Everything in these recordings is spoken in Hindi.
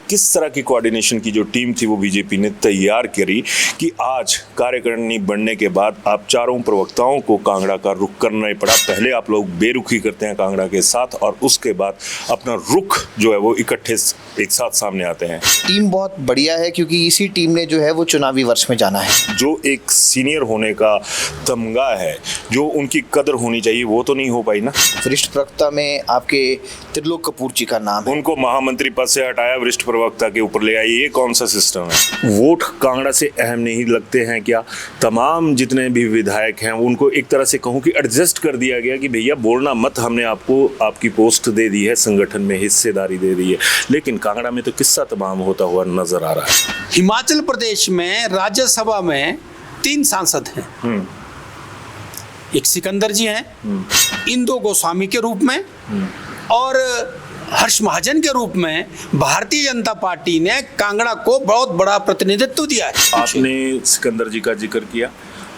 किस तरह की कोऑर्डिनेशन की जो टीम थी वो बीजेपी ने तैयार करी कि आज कार्यकारिणी बनने के बाद आप चारों प्रवक्ताओं को कांगड़ा का रुख करना ही पड़ा। पहले आप लोग बेरुखी करते हैं कांगड़ा के साथ और उसके बाद अपना रुख जो है वो इकट्ठे एक साथ सामने आते हैं। टीम बहुत बढ़िया है क्योंकि इसी टीम ने जो है वो चुनावी वर्ष में जाना है। जो एक सीनियर होने का तमगा है, जो उनकी कदर होनी चाहिए, वो तो नहीं हो पाई ना। वरिष्ठ प्रवक्ता में आपके त्रिलोक कपूर जी का नाम है। उनको महामंत्री पद से हटाया, वरिष्ठ प्रवक्ता के ऊपर ले आए, ये कौन सा सिस्टम है? वोट कांगड़ा से अहम नहीं लगते हैं क्या? तमाम जितने भी विधायक हैं उनको एक तरह से कहूँ कि एडजस्ट कर दिया गया कि भैया बोलना मत, हमने आपको आपकी पोस्ट दे दी है, संगठन में हिस्सेदारी दे दी है। लेकिन कांगड़ा में तो किस्सा तमाम होता हुआ नजर आ रहा है। हिमाचल प्रदेश में राज्यसभा में 3 सांसद हैं। एक सिकंदर जी हैं, इंदु गोस्वामी के रूप में, और हर्ष महाजन के रूप में भारतीय जनता पार्टी ने कांगड़ा को बहुत बड़ा प्रतिनिधित्व दिया है। आपने सिकंदर जी का जिक्र किया,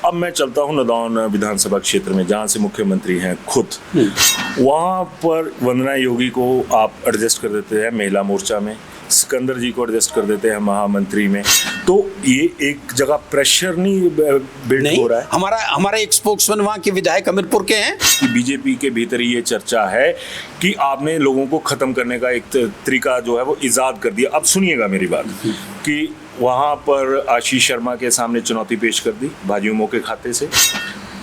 अब मैं चलता हूँ नदौन विधानसभा क्षेत्र में जहाँ से मुख्यमंत्री हैं खुद। वहाँ पर वंदना योगी को आप एडजस्ट कर देते हैं महिला मोर्चा में, सिकंदर जी को एडजस्ट कर देते हैं महामंत्री में, तो ये एक जगह प्रेशर नहीं बिल्ड हो रहा है? हमारा एक स्पोक्समैन वहाँ के विधायक हमीरपुर के हैं कि बीजेपी के भीतर ये चर्चा है कि आपने लोगों को खत्म करने का एक तरीका जो है वो इजाद कर दिया। अब सुनिएगा मेरी बात कि वहाँ पर आशीष शर्मा के सामने चुनौती पेश कर दी भाजयुमो के खाते से,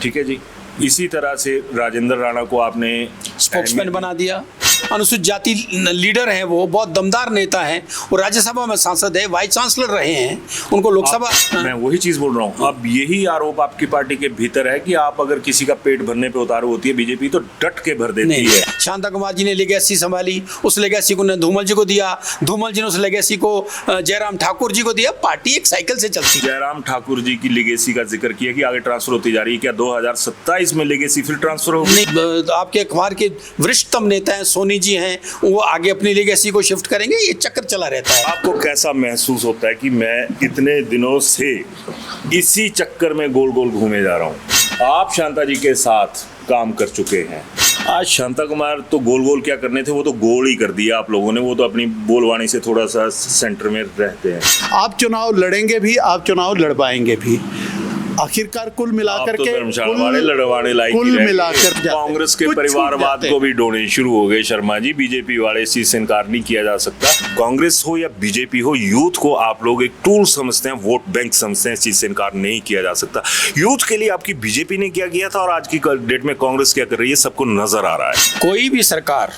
ठीक है जी। इसी तरह से राजेंद्र राणा को आपने स्पोक्समैन बना दिया। अनुसूचित जाति लीडर हैं, वो बहुत दमदार नेता हैं, वो राज्यसभा में सांसद है, वाइस चांसलर रहे हैं, उनको लोकसभा। मैं वही चीज बोल रहा हूँ। अब यही आरोप आपकी पार्टी के भीतर है कि आप अगर किसी का पेट भरने पे उतारू होती है बीजेपी तो डट के भर देती है। शांता कुमार जी ने लेगेसी संभाली, उस लेगेसी को ने धूमल जी को दिया, धूमल जी ने उस लेगेसी को जयराम ठाकुर जी को दिया। पार्टी एक साइकिल से चलती है। जयराम ठाकुर जी की लेगेसी का जिक्र किया कि आगे ट्रांसफर होती जा रही है, क्या 2027 में लेगेसी फिर ट्रांसफर होगी? आपके अखबार के वरिष्ठतम नेता हैं सोनी जी हैं, वो आगे अपनी लेगेसी को शिफ्ट करेंगे, ये चक्कर चला रहता है। आपको कैसा महसूस होता है कि मैं इतने दिनों से इसी चक्कर में गोल गोल घूमे जा रहा हूँ? आप शांता जी के साथ काम कर चुके हैं, आज शांता कुमार तो गोल गोल क्या करने थे, वो तो गोल ही कर दिया आप लोगों ने। वो तो अपनी बोलवाणी से थोड़ा सा सेंटर में रहते हैं। आप चुनाव लड़ेंगे भी, आप चुनाव लड़ पाएंगे भी। आखिरकार कुल मिलाकर के कुल मिलाकर कांग्रेस के परिवारवाद को भी डोने शुरू हो गए शर्मा जी। बीजेपी वाले इस चीज से इनकार नहीं किया जा सकता। कांग्रेस हो या बीजेपी हो, यूथ को आप लोग एक टूल समझते हैं, वोट बैंक समझते हैं, इस चीज से इनकार नहीं किया जा सकता। यूथ के लिए आपकी बीजेपी ने क्या किया था और आज की डेट में कांग्रेस क्या कर रही है, सबको नजर आ रहा है। कोई भी सरकार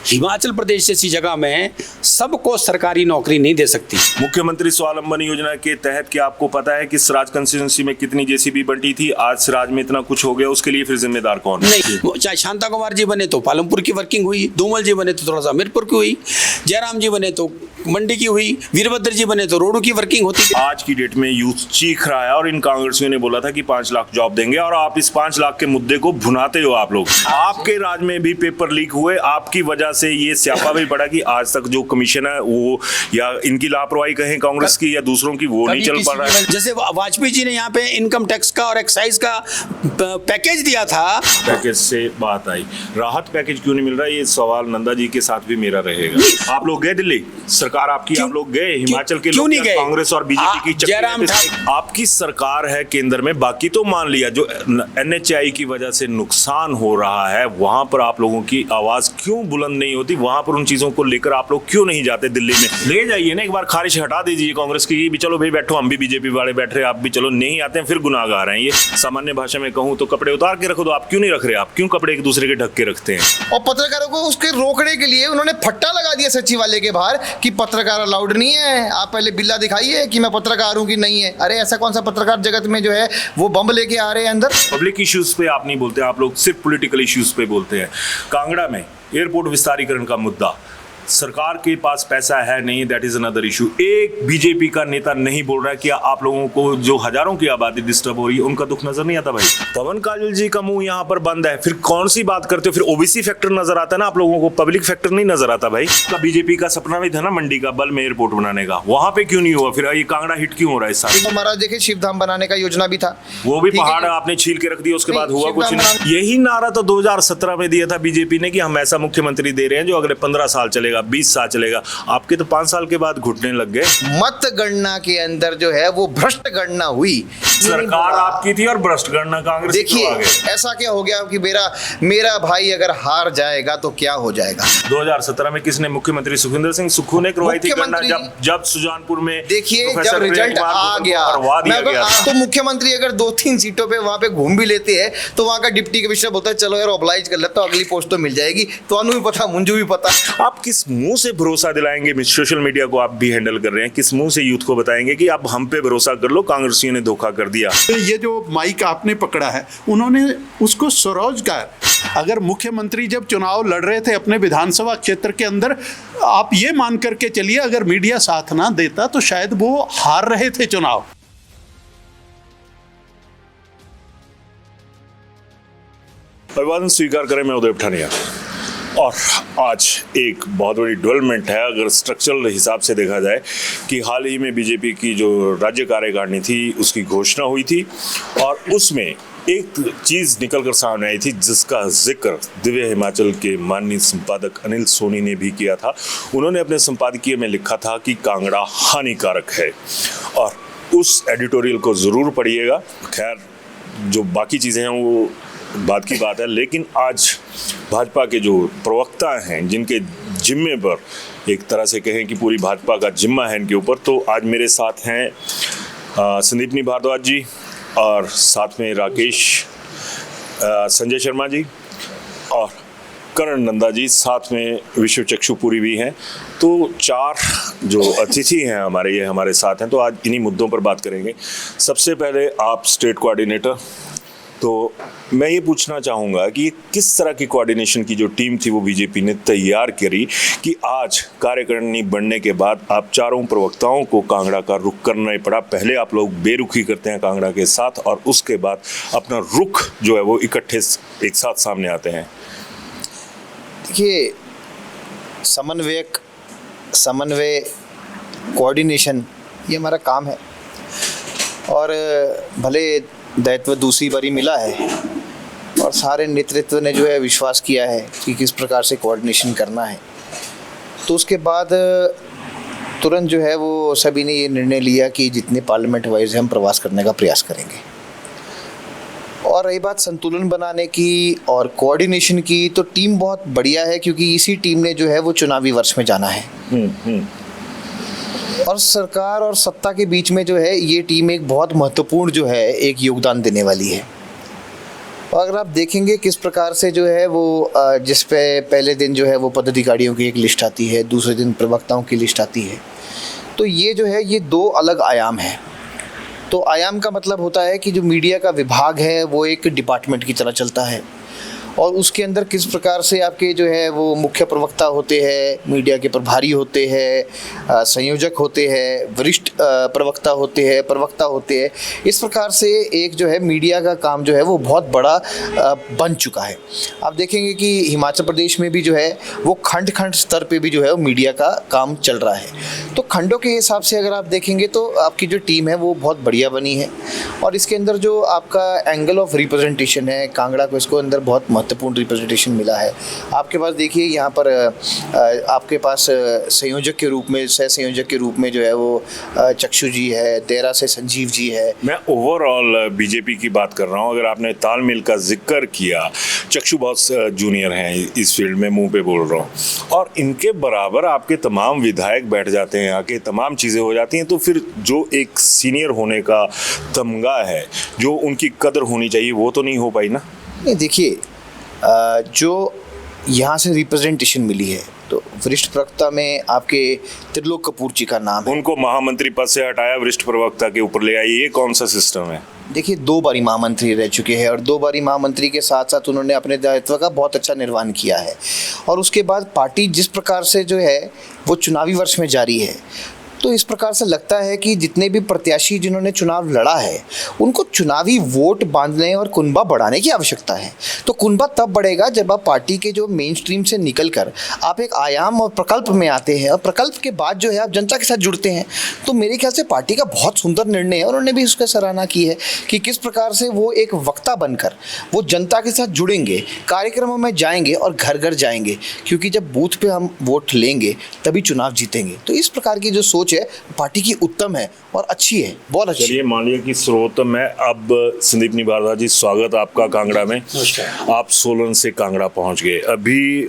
हिमाचल प्रदेश जैसी जगह में सबको सरकारी नौकरी नहीं दे सकती। मुख्यमंत्री स्वावलंबन योजना के तहत क्या आपको पता है कि सिराज कंस्टिट्यूंसी में कितनी जेसीबी बंटी थी? आज सिराज में इतना कुछ हो गया, उसके लिए फिर जिम्मेदार कौन है? नहीं, चाहे शांता कुमार जी बने तो पालमपुर की वर्किंग हुई, धूमल जी बने तो थोड़ा सा हमीरपुर की हुई, जयराम जी बने तो मंडी की हुई, वीरभद्र जी बने तो रोडू की वर्किंग होती। आज की डेट में यूथ चीख रहा है और इन कांग्रेसियों ने बोला था कि 5 लाख जॉब देंगे और आप इस 5 लाख के मुद्दे को भुनाते हो। आप लोग, आपके राज में भी पेपर लीक हुए, आपकी वजह से ये स्यापा भी पड़ा कि आज तक जो कमीशन है वो, या इनकी लापरवाही कहें कांग्रेस की या दूसरों की, वो नहीं चल पा रहा है। जैसे वाजपेयी जी ने यहाँ पे इनकम टैक्स का और एक्साइज का पैकेज दिया था। पैकेज से बात आई, राहत पैकेज क्यों नहीं मिल रहा? ये सवाल नंदा जी के साथ भी मेरा रहेगा। आप लोग गए दिल्ली, सरकार आपकी, आप लोग गए हिमाचल के लोग, कांग्रेस और बीजेपी की आपकी सरकार है केंद्र में, बाकी तो मान लिया जो NHI की वजह से नुकसान हो रहा है वहां पर आप लोगों की आवाज क्यों बुलंद नहीं होती? वहां पर उन चीजों को लेकर आप लोग क्यों नहीं जाते दिल्ली में? ले जाइए ना, एक बार खारिश हटा दीजिए कांग्रेस की भी, चलो भाई बैठो, हम भी बीजेपी वाले बैठ रहे, आप भी चलो। नहीं आते हैं फिर गुनाहगार हैं। ये सामान्य भाषा में कहूं तो कपड़े उतार के रखो, तो आप क्यों नहीं रख रहे? आप क्यों कपड़े एक दूसरे के ढक के रखते हैं? और पत्रकारों को उसके रोकने के लिए उन्होंने फट्टा लगा दिया सचिवालय के बाहर कि पत्रकार अलाउड नहीं है, आप पहले बिल्ला दिखाइए कि मैं पत्रकार हूं कि नहीं है। अरे ऐसा कौन सा पत्रकार जगत में जो है वो बम लेके आ रहे हैं अंदर? पब्लिक इश्यूज पे आप नहीं बोलते, आप लोग सिर्फ पॉलिटिकल इश्यूज पे बोलते हैं। कांगड़ा में एयरपोर्ट विस्तारीकरण का मुद्दा, सरकार के पास पैसा है नहीं, दैट इज अनदर इशू। एक बीजेपी का नेता नहीं बोल रहा है कि आप लोगों को जो हजारों की आबादी डिस्टर्ब हो रही है उनका दुख नजर नहीं आता? भाई पवन काजल जी का मुंह यहाँ पर बंद है, फिर कौन सी बात करते हो? फिर ओबीसी फैक्टर नजर आता है ना आप लोगों को, पब्लिक फैक्टर नहीं नजर आता। भाई का बीजेपी का सपना भी था ना मंडी का बल में एयरपोर्ट बनाने का, वहां पे क्यों नहीं हुआ? फिर ये कांगड़ा हिट क्यों हो रहा है इस साल? महाराज देखिए शिवधाम बनाने का योजना भी था, वो भी पहाड़ आपने छील के रख दिया, उसके बाद हुआ कुछ नहीं। यही नारा तो 2017 में दिया था बीजेपी ने कि हम ऐसा मुख्यमंत्री दे रहे हैं जो अगले 15 साल चलेगा। चलेगा, 20 साल चलेगा। आपके तो 5 साल के बाद घुटने लग गए। मतगणना के अंदर जो है वो भ्रष्ट गणना हुई, सरकार आपकी थी और भ्रष्ट गणना कांग्रेस की। देखिए ऐसा क्या हो गया कि मेरा भाई अगर हार जाएगा तो क्या हो जाएगा। 2017 में किसने, मुख्यमंत्री सुखविंदर सिंह सुक्खू ने करवाई थी गणना, जब सुजानपुर में देखिए जब रिजल्ट आ गया तो मुख्यमंत्री अगर 2-3 सीटों पे वहां पे घूम भी लेते हैं तो वहां का डिप्टी कमिश्नर बोलता है चलो यार ऑब्लाइज कर लेता, अगली पोस्ट तो मिल जाएगी। तो अनु भी पता, मुंजू भी पता। आप किस मुंह से भरोसा दिलाएंगे, सोशल मीडिया को आप भी हैंडल कर रहे हैं, किस मुंह से यूथ को बताएंगे कि आप हम पे भरोसा कर लो, कांग्रेसियों ने धोखा कर दिया। ये जो माइक आपने पकड़ा है, उन्होंने उसको स्वरोजगार, अगर मुख्यमंत्री जब चुनाव लड़ रहे थे अपने विधानसभा क्षेत्र के अंदर, आप ये मान करके चलिए अगर मीडिया साथ ना देता तो शायद वो हार रहे थे चुनाव। अभिवादन स्वीकार करें, मैं उदय पठानिया। और आज एक बहुत बड़ी डेवलपमेंट है अगर स्ट्रक्चरल हिसाब से देखा जाए कि हाल ही में बीजेपी की जो राज्य कार्यकारिणी थी उसकी घोषणा हुई थी और उसमें एक चीज़ निकल कर सामने आई थी जिसका जिक्र दिव्य हिमाचल के माननीय संपादक अनिल सोनी ने भी किया था। उन्होंने अपने संपादकीय में लिखा था कि कांगड़ा हानिकारक है और उस एडिटोरियल को ज़रूर पढ़िएगा। खैर जो बाकी चीज़ें हैं वो बात की बात है, लेकिन आज भाजपा के जो प्रवक्ता हैं जिनके जिम्मे पर एक तरह से कहें कि पूरी भाजपा का जिम्मा है इनके ऊपर, तो आज मेरे साथ हैं संदीपनी भारद्वाज जी और साथ में राकेश संजय शर्मा जी और करण नंदा जी, साथ में विश्व चक्षुपुरी भी हैं। तो 4 जो अतिथि हैं हमारे, ये हमारे साथ हैं। तो आज इन्हीं मुद्दों पर बात करेंगे। सबसे पहले आप स्टेट कोऑर्डिनेटर, तो मैं ये पूछना चाहूँगा कि किस तरह की कोऑर्डिनेशन की जो टीम थी वो बीजेपी ने तैयार करी कि आज कार्यकारिणी बनने के बाद आप चारों प्रवक्ताओं को कांगड़ा का रुख करना ही पड़ा। पहले आप लोग बेरुखी करते हैं कांगड़ा के साथ और उसके बाद अपना रुख जो है वो इकट्ठे एक साथ सामने आते हैं। देखिए समन्वय कोऑर्डिनेशन ये हमारा काम है और भले दायित्व दूसरी बारी मिला है और सारे नेतृत्व ने जो है विश्वास किया है कि किस प्रकार से कोऑर्डिनेशन करना है। तो उसके बाद तुरंत जो है वो सभी ने ये निर्णय लिया कि जितने पार्लियामेंट वाइज हम प्रवास करने का प्रयास करेंगे। और रही बात संतुलन बनाने की और कोऑर्डिनेशन की, तो टीम बहुत बढ़िया है क्योंकि इसी टीम ने जो है वो चुनावी वर्ष में जाना है और सरकार और सत्ता के बीच में जो है ये टीम एक बहुत महत्वपूर्ण जो है एक योगदान देने वाली है। और अगर आप देखेंगे किस प्रकार से जो है वो जिस पे पहले दिन जो है वो पदाधिकारियों की एक लिस्ट आती है, दूसरे दिन प्रवक्ताओं की लिस्ट आती है, तो ये जो है ये 2 अलग आयाम है। तो आयाम का मतलब होता है कि जो मीडिया का विभाग है वो एक डिपार्टमेंट की तरह चलता है और उसके अंदर किस प्रकार से आपके जो है वो मुख्य प्रवक्ता होते हैं, मीडिया के प्रभारी होते हैं, संयोजक होते हैं, वरिष्ठ प्रवक्ता होते हैं। इस प्रकार से एक जो है मीडिया का काम जो है वो बहुत बड़ा बन चुका है। आप देखेंगे कि हिमाचल प्रदेश में भी जो है वो खंड स्तर पे भी जो है वो मीडिया का काम चल रहा है। तो खंडों के हिसाब से अगर आप देखेंगे तो आपकी जो टीम है वो बहुत बढ़िया बनी है और इसके अंदर जो आपका एंगल ऑफ रिप्रेजेंटेशन है, कांगड़ा को इसको अंदर बहुत महत्वपूर्ण रिप्रेजेंटेशन मिला है। आपके पास देखिए यहाँ पर आपके पास संयोजक के रूप में, सह संयोजक के रूप में जो है वो चक्षु जी है, देरा से संजीव जी है। मैं ओवरऑल बीजेपी की बात कर रहा हूँ। अगर आपने तालमेल का जिक्र किया, चक्षु बहुत जूनियर हैं इस फील्ड में, मुंह पे बोल रहा हूँ, और इनके बराबर आपके तमाम विधायक बैठ जाते हैं, आके तमाम चीज़ें हो जाती हैं, तो फिर जो एक सीनियर होने का तमगा है, जो उनकी कदर होनी चाहिए, वो तो नहीं हो पाई ना। नहीं, देखिए जो यहाँ से रिप्रेजेंटेशन मिली है तो वरिष्ठ प्रवक्ता में आपके त्रिलोक कपूर जी का नाम है। उनको महामंत्री पद से हटाया, वरिष्ठ प्रवक्ता के ऊपर ले आई, ये कौन सा सिस्टम है? देखिए 2 बारी महामंत्री रह चुके हैं और 2 बारी महामंत्री के साथ साथ उन्होंने अपने दायित्व का बहुत अच्छा निर्वहन किया है। और उसके बाद पार्टी जिस प्रकार से जो है वो चुनावी वर्ष में जारी है, तो इस प्रकार से लगता है कि जितने भी प्रत्याशी जिन्होंने चुनाव लड़ा है उनको चुनावी वोट बांधने और कुनबा बढ़ाने की आवश्यकता है। तो कुनबा तब बढ़ेगा जब आप पार्टी के जो मेन स्ट्रीम से निकलकर आप एक आयाम और प्रकल्प में आते हैं, और प्रकल्प के बाद जो है आप जनता के साथ जुड़ते हैं। तो मेरे ख्याल से पार्टी का बहुत सुंदर निर्णय है, और उन्होंने भी उसका सराहना की है कि किस प्रकार से वो एक वक्ता बनकर वो जनता के साथ जुड़ेंगे, कार्यक्रमों में जाएंगे और घर घर जाएंगे, क्योंकि जब बूथ पे हम वोट लेंगे तभी चुनाव जीतेंगे। तो इस प्रकार की जो सोच है पार्टी की उत्तम है और अच्छी है, बहुत अच्छी। चलिए मान लिया कि स्रोतम है। अब संदीपनी भारद्वाज जी, स्वागत आपका कांगड़ा में। आप सोलन से कांगड़ा पहुंच गए। अभी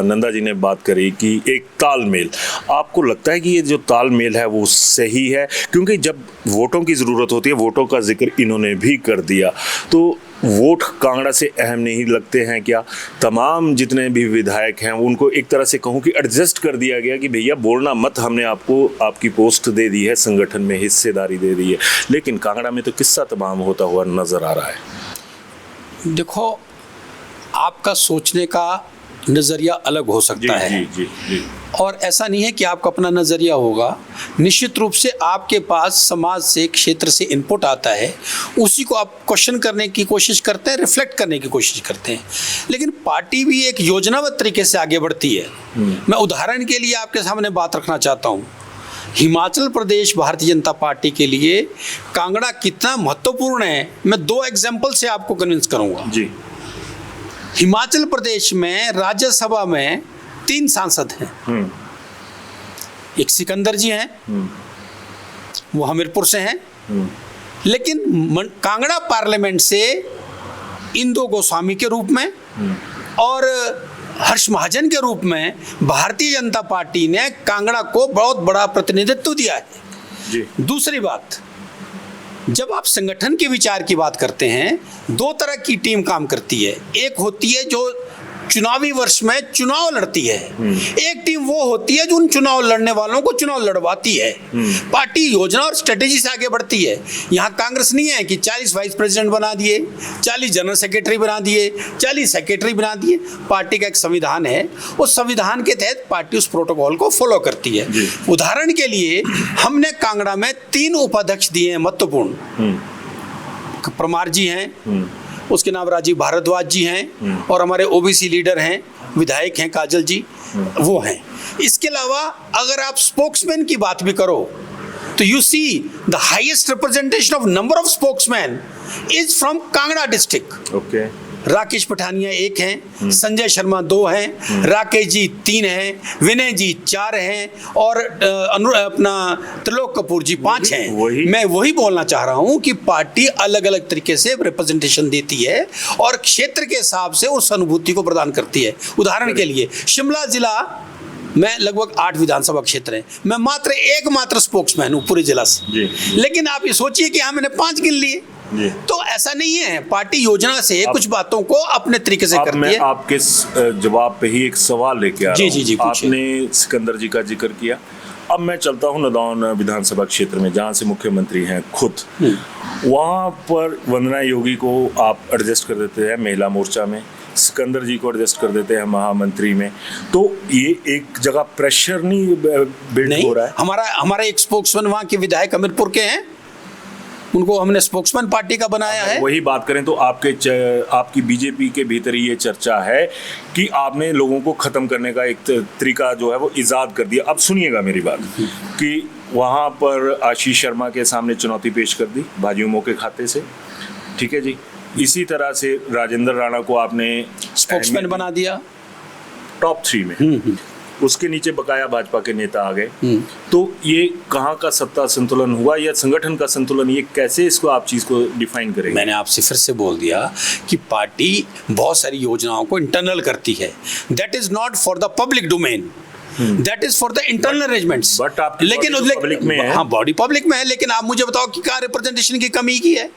नंदा जी ने बात करी कि एक तालमेल, आपको लगता है कि ये जो तालमेल है वो सही है? क्योंकि जब वोटों की ज़रूरत होती है, वोटों का जिक्र इन्होंने भी कर दिया, तो वोट कांगड़ा से अहम नहीं लगते हैं क्या? तमाम जितने भी विधायक हैं उनको एक तरह से कहूँ कि एडजस्ट कर दिया गया कि भैया बोलना मत, हमने आपको आपकी पोस्ट दे दी है, संगठन में हिस्सेदारी दे दी है। लेकिन कांगड़ा में तो किस्सा तमाम होता हुआ नजर आ रहा है। देखो, आपका सोचने का नज़रिया अलग हो सकता है। जी, जी, जी। और ऐसा नहीं है कि आपका अपना नज़रिया होगा। निश्चित रूप से आपके पास समाज से, क्षेत्र से इनपुट आता है, उसी को आप क्वेश्चन करने की कोशिश करते हैं, रिफ्लेक्ट करने की कोशिश करते हैं। लेकिन पार्टी भी एक योजनाबद्ध तरीके से आगे बढ़ती है। मैं उदाहरण के लिए आपके सामने बात रखना चाहता हूँ। हिमाचल प्रदेश भारतीय जनता पार्टी के लिए कांगड़ा कितना महत्वपूर्ण है, मैं 2 एग्जाम्पल से आपको कन्विंस करूँगा। जी। हिमाचल प्रदेश में राज्यसभा में 3 सांसद हैं। एक सिकंदर जी हैं, वो हमीरपुर से हैं। लेकिन कांगड़ा पार्लियामेंट से इंदो गोस्वामी के रूप में और हर्ष महाजन के रूप में भारतीय जनता पार्टी ने कांगड़ा को बहुत बड़ा प्रतिनिधित्व दिया है। जी। दूसरी बात, जब आप संगठन के विचार की बात करते हैं, 2 तरह की टीम काम करती है। एक होती है जो चुनावी वर्ष में चुनाव लड़ती है, एक टीम वो होती है जो उन चुनाव लड़ने वालों को चुनाव लड़वाती है। पार्टी योजना और स्ट्रेटेजी से आगे बढ़ती है। यहाँ कांग्रेस नहीं है कि 40 वाइस प्रेसिडेंट बना दिए, 40 जनरल सेक्रेटरी बना दिए, 40 सेक्रेटरी बना दिए। पार्टी का एक संविधान है, उस संविधान के तहत पार्टी उस प्रोटोकॉल को फॉलो करती है। उदाहरण के लिए हमने कांगड़ा में 3 उपाध्यक्ष दिए हैं महत्वपूर्ण। परमार जी हैं, उसके नाम राजीव भारद्वाज जी हैं, और हमारे ओबीसी लीडर हैं, विधायक हैं काजल जी, वो हैं। इसके अलावा अगर आप स्पोक्समैन की बात भी करो तो you see the highest representation of number of spokesman is from Kangra district. Okay. Rakesh Pathania 1 हैं, संजय शर्मा 2 हैं, राकेश जी 3 हैं, विनय जी 4 हैं, और अपना त्रिलोक कपूर जी 5 हैं। मैं वही बोलना चाह रहा हूं कि पार्टी अलग अलग तरीके से रिप्रेजेंटेशन देती है और क्षेत्र के हिसाब से उस अनुभूति को प्रदान करती है। उदाहरण के लिए शिमला जिला में लगभग 8 विधानसभा क्षेत्र हैं, मैं मात्र स्पोक्समैन हूँ पूरे जिला से। लेकिन आप ये सोचिए कि मैंने 5 गिन लिए। तो ऐसा नहीं है, पार्टी योजना से कुछ बातों को अपने तरीके से करती है। मैं आपके जवाब पे ही एक सवाल लेके आ रहा हूं। जी, आपने सिकंदर जी का जिक्र किया। अब मैं चलता हूं नदौन विधानसभा क्षेत्र में, जहां से मुख्यमंत्री हैं खुद। वहां पर वंदना योगी को आप एडजस्ट कर देते हैं महिला मोर्चा में, सिकंदर जी को एडजस्ट कर देते हैं महामंत्री में। तो ये एक जगह प्रेशर नहीं बिल्ड हो रहा है? हमारा एक स्पोक्समैन वहां के विधायक हमीरपुर के हैं, उनको हमने स्पोक्समैन पार्टी का बनाया है। वही बात करें तो आपकी बीजेपी के भीतर ये चर्चा है कि आपने लोगों को खत्म करने का एक तरीका जो है वो इजाद कर दिया। अब सुनिएगा मेरी बात, कि वहां पर आशीष शर्मा के सामने चुनौती पेश कर दी भाजयुमो के खाते से, ठीक है जी। इसी तरह से राजेंद्र राणा को आपने स्पोक्समैन बना दिया टॉप 3 में। उसके नीचे बकाया भाजपा के नेता आ गए। तो ये कहाँ का सत्ता संतुलन हुआ या संगठन का संतुलन? ये कैसे इसको आप चीज को डिफाइन करेंगे? मैंने आपसे फिर से बोल दिया कि पार्टी बहुत सारी योजनाओं को इंटरनल करती है। That is not for the public domain, that is for the internal arrangements. But आपकी लेकिन पब्लिक में है। हाँ, बॉडी पब्लिक में है, लेकिन आप मुझे बताओ कि क्या रिप्रेजेंटेशन की कमी की है?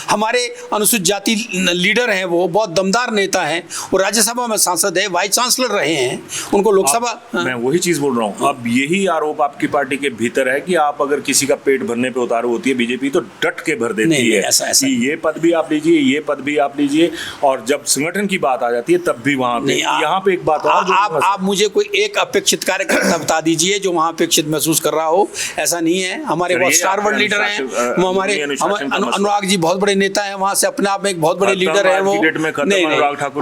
हमारे अनुसूचित जाति लीडर हैं, वो बहुत दमदार नेता हैं, वो राज्यसभा में सांसद है, वाइस चांसलर रहे हैं, उनको लोकसभा। मैं वही चीज बोल रहा हूँ। अब यही आरोप आपकी पार्टी के भीतर है कि आप अगर किसी का पेट भरने पे उतारू होती है बीजेपी तो डट के भर देती है। ऐसा कि ये पद भी आप लीजिए, ये पद भी आप लीजिए, और जब संगठन की बात आ जाती है तब भी वहां पे। यहाँ पे एक बात और, आप मुझे कोई एक अपेक्षित कार्यकर्ता बता दीजिए जो वहाँ अपेक्षित महसूस कर रहा हो। ऐसा नहीं है, हमारे बहुत स्टारवर्ड लीडर हैं वो, हमारे अनुराग जी बहुत बड़े नेता हैं वहाँ से, अपने आप में एक बहुत बड़े लीडर हैं वो। नहीं,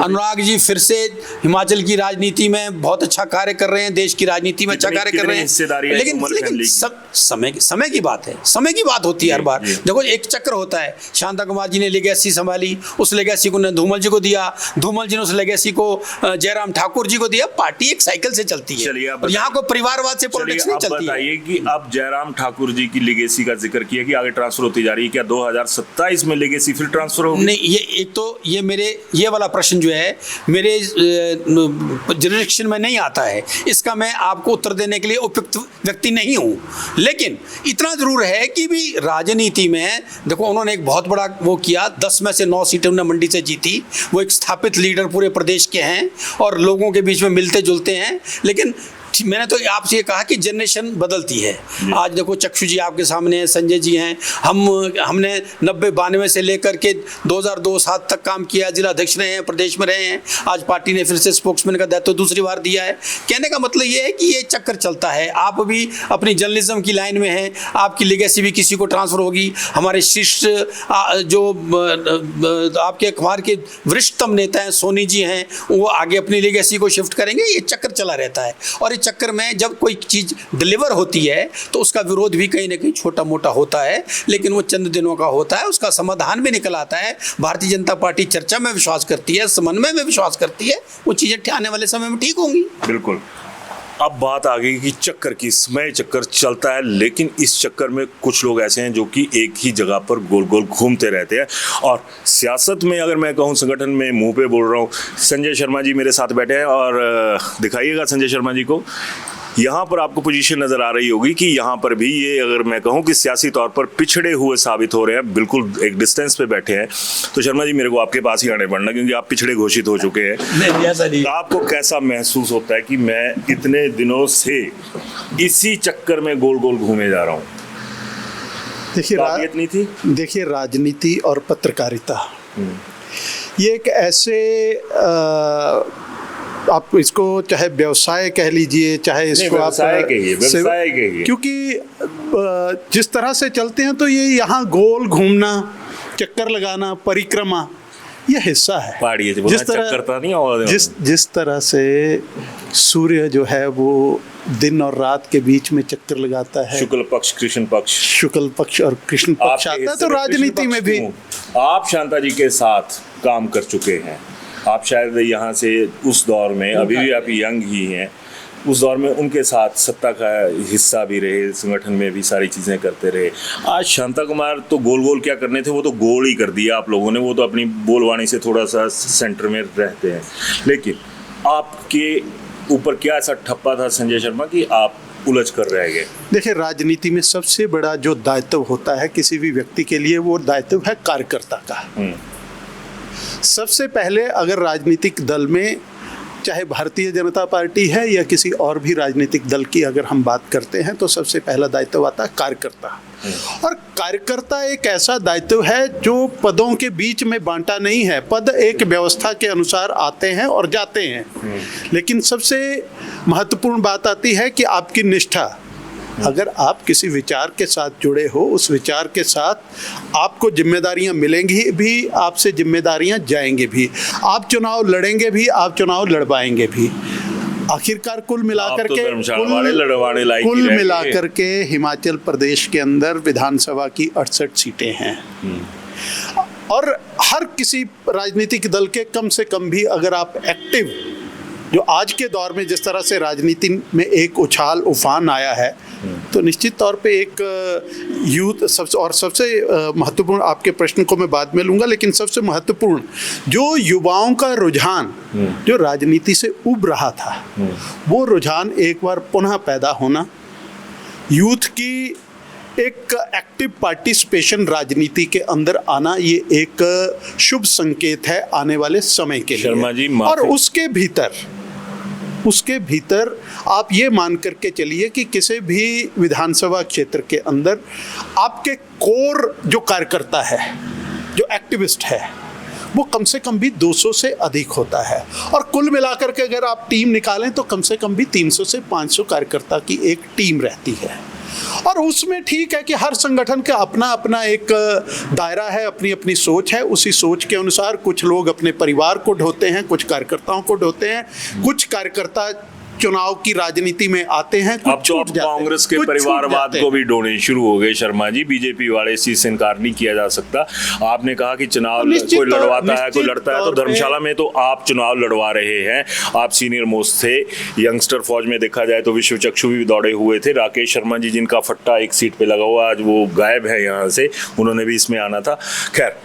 अनुराग जी फिर से हिमाचल की राजनीति में बहुत अच्छा कार्य कर रहे हैं, देश की राजनीति में अच्छा कार्य कर रहे हैं, लेकिन सब समय की बात है, समय की बात होती है हर बार। देखो एक चक्र होता है, शांता कुमार जी ने लेगेसी संभाली, उस लेगेसी को ने धूमल जी को दिया, धूमल जी ने उस लेगेसी को जयराम ठाकुर जी को दिया। पार्टी एक साइकिल से चलती है और यहाँ को परिवारवाद से पॉलिटिक्स नहीं चलती है। बताइए कि अब जयराम ठाकुर जी की लेगेसी का जिक्र किया कि आगे ट्रांसफर होती जा रही है, क्या 2027 में लेगेसी फिर ट्रांसफर होगी? नहीं, ये एक तो ये वाला प्रश्न जो है मेरे जुरिडिक्शन में नहीं आता है, इसका मैं आपको उत्तर देने के लिए उपयुक्त व्यक्ति नहीं हूँ। लेकिन इतना जरूर है कि भी राजनीति में देखो उन्होंने एक बहुत बड़ा वो किया, 10 में से 9 सीटें उन्होंने मंडी से जीती, वो एक स्थापित लीडर पूरे प्रदेश के हैं और लोगों के बीच में मिलते जुलते हैं। लेकिन मैंने तो आपसे ये कहा कि जनरेशन बदलती है। आज देखो चक्षु जी आपके सामने हैं, संजय जी हैं, हमने 90-92 से लेकर के 2002-07 तक काम किया, जिला अध्यक्ष रहे हैं, प्रदेश में रहे हैं। आज पार्टी ने फिर से स्पोक्समैन का दायित्व दूसरी बार दिया है। कहने का मतलब ये है कि ये चक्कर चलता है। आप भी अपनी जर्नलिज्म की लाइन में हैं, आपकी लेगेसी भी किसी को ट्रांसफर होगी। हमारे शिष्ट जो आपके अखबार के वरिष्ठतम नेता हैं, सोनी जी हैं, वो आगे अपनी लेगेसी को शिफ्ट करेंगे। ये चक्कर चला रहता है और चक्कर में जब कोई चीज डिलीवर होती है तो उसका विरोध भी कहीं ना कहीं छोटा मोटा होता है, लेकिन वो चंद दिनों का होता है, उसका समाधान भी निकल आता है। भारतीय जनता पार्टी चर्चा में विश्वास करती है, समन्वय में विश्वास करती है, वो चीजें आने वाले समय में ठीक होंगी। बिल्कुल। अब बात आ गई कि चक्कर की, समय चक्कर चलता है, लेकिन इस चक्कर में कुछ लोग ऐसे हैं जो कि एक ही जगह पर गोल गोल घूमते रहते हैं। और सियासत में अगर मैं कहूँ, संगठन में मुंह पे बोल रहा हूँ, संजय शर्मा जी मेरे साथ बैठे हैं और दिखाइएगा संजय शर्मा जी को। यहाँ पर आपको पोजीशन नजर आ रही होगी कि यहाँ पर भी ये अगर मैं कहूँ कि सियासी तौर पर पिछड़े हुए साबित हो रहे हैं, बिल्कुल एक डिस्टेंस पे बैठे हैं। तो शर्मा जी मेरे को आपके पास ही आने पड़ना, क्योंकि आप पिछड़े घोषित हो चुके हैं। नहीं। तो आपको कैसा महसूस होता है कि मैं इतने दिनों से इसी चक्कर में गोल गोल घूमे जा रहा हूँ? देखिए राजनीति और पत्रकारिता ये एक ऐसे आप इसको चाहे व्यवसाय कह लीजिए, चाहे इसको आप व्यवसाय कहिए, क्योंकि जिस तरह से चलते हैं तो ये यहाँ गोल घूमना, चक्कर लगाना, परिक्रमा, ये हिस्सा है। जिस तरह से सूर्य जो है वो दिन और रात के बीच में चक्कर लगाता है, शुक्ल पक्ष कृष्ण पक्ष, शुक्ल पक्ष और कृष्ण पक्ष आता है, तो राजनीति में भी आप शांता जी के साथ काम कर चुके हैं। आप शायद यहाँ से उस दौर में, अभी भी आप यंग ही हैं, उस दौर में उनके साथ सत्ता का हिस्सा भी रहे, संगठन में भी सारी चीज़ें करते रहे। आज शांता कुमार तो गोल गोल क्या करने थे, वो तो गोल ही कर दिया आप लोगों ने। वो तो अपनी बोलवाणी से थोड़ा सा सेंटर में रहते हैं, लेकिन आपके ऊपर क्या ऐसा ठप्पा था संजय शर्मा कि आप उलझ कर रह गए? देखिए राजनीति में सबसे बड़ा जो दायित्व होता है किसी भी व्यक्ति के लिए, वो दायित्व है कार्यकर्ता का। सबसे पहले अगर राजनीतिक दल में, चाहे भारतीय जनता पार्टी है या किसी और भी राजनीतिक दल की अगर हम बात करते हैं, तो सबसे पहला दायित्व आता है कार्यकर्ता। और कार्यकर्ता एक ऐसा दायित्व है जो पदों के बीच में बांटा नहीं है। पद एक व्यवस्था के अनुसार आते हैं और जाते हैं, लेकिन सबसे महत्वपूर्ण बात आती है कि आपकी निष्ठा। अगर आप किसी विचार के साथ जुड़े हो, उस विचार के साथ आपको जिम्मेदारियां मिलेंगी भी, आपसे जिम्मेदारियां जाएंगी भी। आप चुनाव लड़ेंगे भी, आप चुनाव लड़वाएंगे भी। आखिरकार कुल मिलाकर के हिमाचल प्रदेश के अंदर विधानसभा की 68 सीटें हैं। और हर किसी राजनीतिक दल के कम से कम भी अगर आप एक्टिव, जो आज के दौर में जिस तरह से राजनीति में एक उछाल उफान आया है, तो निश्चित तौर पे एक यूथ सबसे महत्वपूर्ण, आपके प्रश्न को मैं बाद में लूँगा, लेकिन सबसे महत्वपूर्ण जो युवाओं का रुझान जो राजनीति से उब रहा था, वो रुझान एक बार पुनः पैदा होना, यूथ की एक एक्टिव पार्टिसिपेशन राजनीति के अंदर आना, ये एक शुभ संकेत है आने वाले समय के लिए। और उसके भीतर आप ये मान करके चलिए कि किसी भी विधानसभा क्षेत्र के अंदर आपके कोर जो कार्यकर्ता है, जो एक्टिविस्ट है, वो कम से कम भी 200 से अधिक होता है, और कुल मिलाकर के अगर आप टीम निकालें तो कम से कम भी 300 से 500 कार्यकर्ता की एक टीम रहती है। और उसमें ठीक है कि हर संगठन का अपना अपना एक दायरा है, अपनी अपनी सोच है, उसी सोच के अनुसार कुछ लोग अपने परिवार को ढोते हैं, कुछ कार्यकर्ताओं को ढोते हैं, कुछ कार्यकर्ता चुनाव की राजनीति में आते हैं, अब तो कांग्रेस के परिवारवाद को भी ढोने शुरू हो गए शर्मा जी। बीजेपी वाले इस चीज से इनकार नहीं किया जा सकता। आपने कहा कि चुनाव कोई लड़वाता है, कोई लड़ता है, तो धर्मशाला में तो आप चुनाव लड़वा रहे हैं। आप सीनियर मोस्ट थे, यंगस्टर फौज में देखा जाए तो विश्व चक्षु भी दौड़े हुए थे। राकेश शर्मा जी जिनका फट्टा एक सीट पे लगा हुआ, आज वो गायब है यहाँ से, उन्होंने भी इसमें आना था। खैर,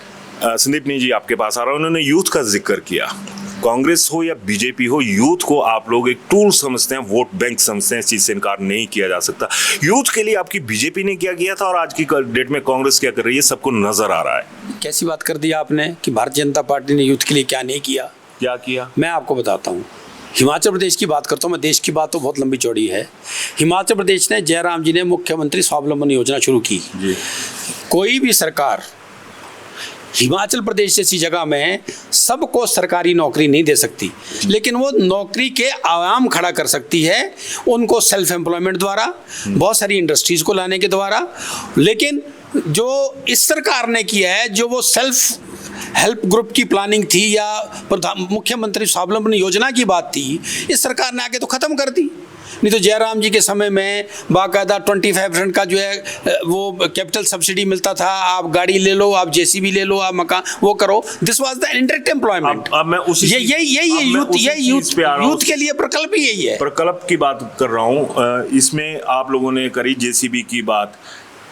संदीपनी जी आपके पास आ रहा हूँ। उन्होंने यूथ का जिक्र किया। कांग्रेस हो या बीजेपी हो, यूथ को आप लोग एक टूल समझते हैं, वोट बैंक समझते हैं, इस चीज से इनकार नहीं किया जा सकता। यूथ के लिए आपकी बीजेपी ने क्या किया था और आज की डेट में कांग्रेस क्या कर रही है, सबको नजर आ रहा है। कैसी बात कर दी आपने कि भारतीय जनता पार्टी ने यूथ के लिए क्या नहीं किया। क्या किया, मैं आपको बताता हूँ। हिमाचल प्रदेश की बात करता हूँ मैं, देश की बात तो बहुत लंबी चौड़ी है। हिमाचल प्रदेश ने, जयराम जी ने मुख्यमंत्री स्वावलंबन योजना शुरू की जी। कोई भी सरकार हिमाचल प्रदेश जैसी जगह में सबको सरकारी नौकरी नहीं दे सकती, लेकिन वो नौकरी के आयाम खड़ा कर सकती है, उनको सेल्फ एम्प्लॉयमेंट द्वारा, बहुत सारी इंडस्ट्रीज को लाने के द्वारा। लेकिन जो इस सरकार ने किया है, जो वो सेल्फ हेल्प ग्रुप की प्लानिंग थी या मुख्यमंत्री स्वावलंबन योजना की बात थी, इस सरकार ने आके तो खत्म कर दी। नहीं तो जयराम जी के समय में बाकायदा 25% का जो है वो कैपिटल सब्सिडी मिलता था। आप गाड़ी ले लो, आप जेसीबी ले लो, आप मकान वो करो। This was the indirect employment. अब मैं उसी यही यूथ के लिए प्रकल्प ही यही है। प्रकल्प की बात कर रहा हूँ। इसमें आप लोगों ने करी जेसीबी की बात।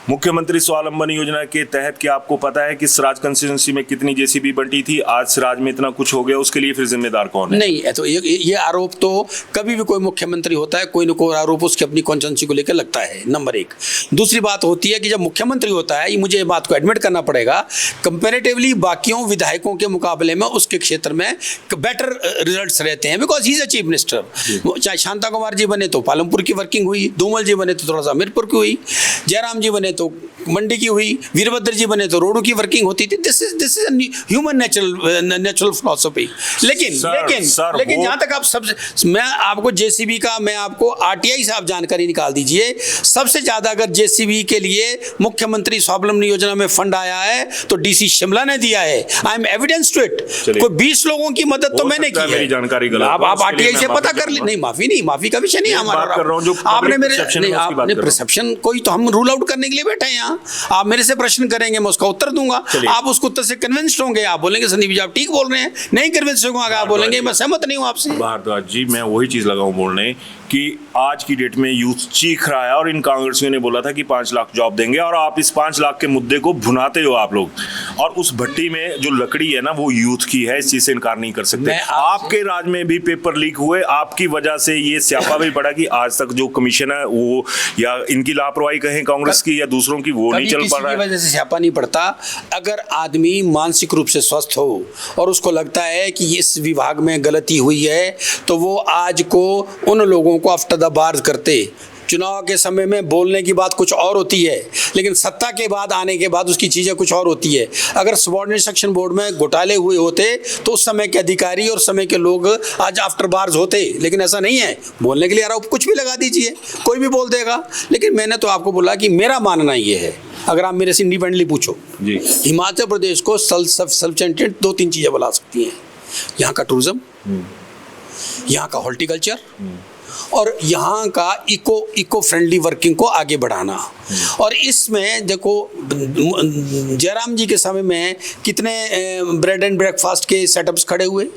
मुख्यमंत्री स्वावलंबन योजना के तहत क्या आपको पता है कि सिराज कंस्टिट्यूंसी में कितनी जेसीबी बंटी थी? आज सिराज में इतना कुछ हो गया, उसके लिए फिर जिम्मेदार कौन है? नहीं, तो ये आरोप तो कभी भी कोई मुख्यमंत्री होता है, कोई न कोई आरोप उसकी अपनी कॉन्स्टिट्यूंसी को लेकर लगता है, नंबर एक। दूसरी बात होती है कि जब मुख्यमंत्री होता है, मुझे ये बात को एडमिट करना पड़ेगा, कंपेरेटिवली बाकियों विधायकों के मुकाबले में उसके क्षेत्र में बेटर रिजल्ट्स रहते हैं, because he is a chief minister. चाहे शांता कुमार जी बने तो पालमपुर की वर्किंग हुई, धूमल जी बने तो थोड़ा सा हमीरपुर की हुई, जयराम जी बने तो मंडी की हुई, वीरभद्र जी बने तो रोडू की वर्किंग होती थी। This is human natural philosophy. लेकिन जहां तक आप मैं आपको जेसीबी का, मैं आपको आरटीआई से आप जानकारी निकाल दीजिए। सबसे ज्यादा अगर जेसीबी के लिए मुख्यमंत्री स्वावलंबन योजना में फंड आया है तो डीसी शिमला ने दिया है। I am evidence to it. कोई 20 लोगों की मदद तो मैंने की है। मेरी जानकारी गलत, आप आरटीआई से पता कर ले। नहीं, माफी का विषय नहीं हमारा। आपने मेरे परसेप्शन कोई तो हम रूल आउट करने के लिए बैठे हैं यहाँ। आप मेरे से प्रश्न करेंगे, मैं उसका उत्तर दूंगा। आप उसको उत्तर से कन्विंस्ड होंगे, आप बोलेंगे संदीप जी आप ठीक बोल रहे हैं। नहीं कन्विंस्ड होंगे, आप बोलेंगे मैं सहमत नहीं हूं आपसे। भारद्वाज जी, मैं वही चीज लगाऊं बोलने कि आज की डेट में यूथ चीख रहा है और इन कांग्रेसियों ने बोला था कि 5 लाख जॉब देंगे, और आप इस 5 लाख के मुद्दे को भुनाते हो आप लोग। और उस भट्टी में जो लकड़ी है ना, वो यूथ की है, इस चीज से इनकार नहीं कर सकते। आपके राज में भी पेपर लीक हुए, आपकी वजह से ये स्यापा भी पड़ा कि आज तक जो कमीशन है वो, या इनकी लापरवाही कहें कांग्रेस की या दूसरों की, वो नहीं चल पा रहा है। वजह से स्यापा नहीं पड़ता। अगर आदमी मानसिक रूप से स्वस्थ हो और उसको लगता है कि इस विभाग में गलती हुई है, तो वो आज को उन लोगों को आफ्टर द बार करते। चुनाव के समय में बोलने की बात कुछ और होती है, लेकिन सत्ता के बाद आने के बाद उसकी चीज़ें कुछ और होती है। अगर सबऑर्डिनेट सेक्शन बोर्ड में घोटाले हुए होते तो उस समय के अधिकारी और समय के लोग आज आफ्टर बार्स होते, लेकिन ऐसा नहीं है। बोलने के लिए आरोप कुछ भी लगा दीजिए, कोई भी बोल देगा। लेकिन मैंने तो आपको बोला कि मेरा मानना ये है, अगर आप मेरे से इंडिपेंडेंटली पूछो जी, हिमाचल प्रदेश को सेल्फ 2-3 चीज़ें बुला सकती हैं। यहाँ का टूरिज्म, यहाँ का हॉर्टिकल्चर और यहाँ का इको फ्रेंडली वर्किंग को आगे बढ़ाना। और इसमें देखो, जयराम जी के समय में कितने ब्रेड एंड ब्रेकफास्ट के सेटअप्स खड़े हुए,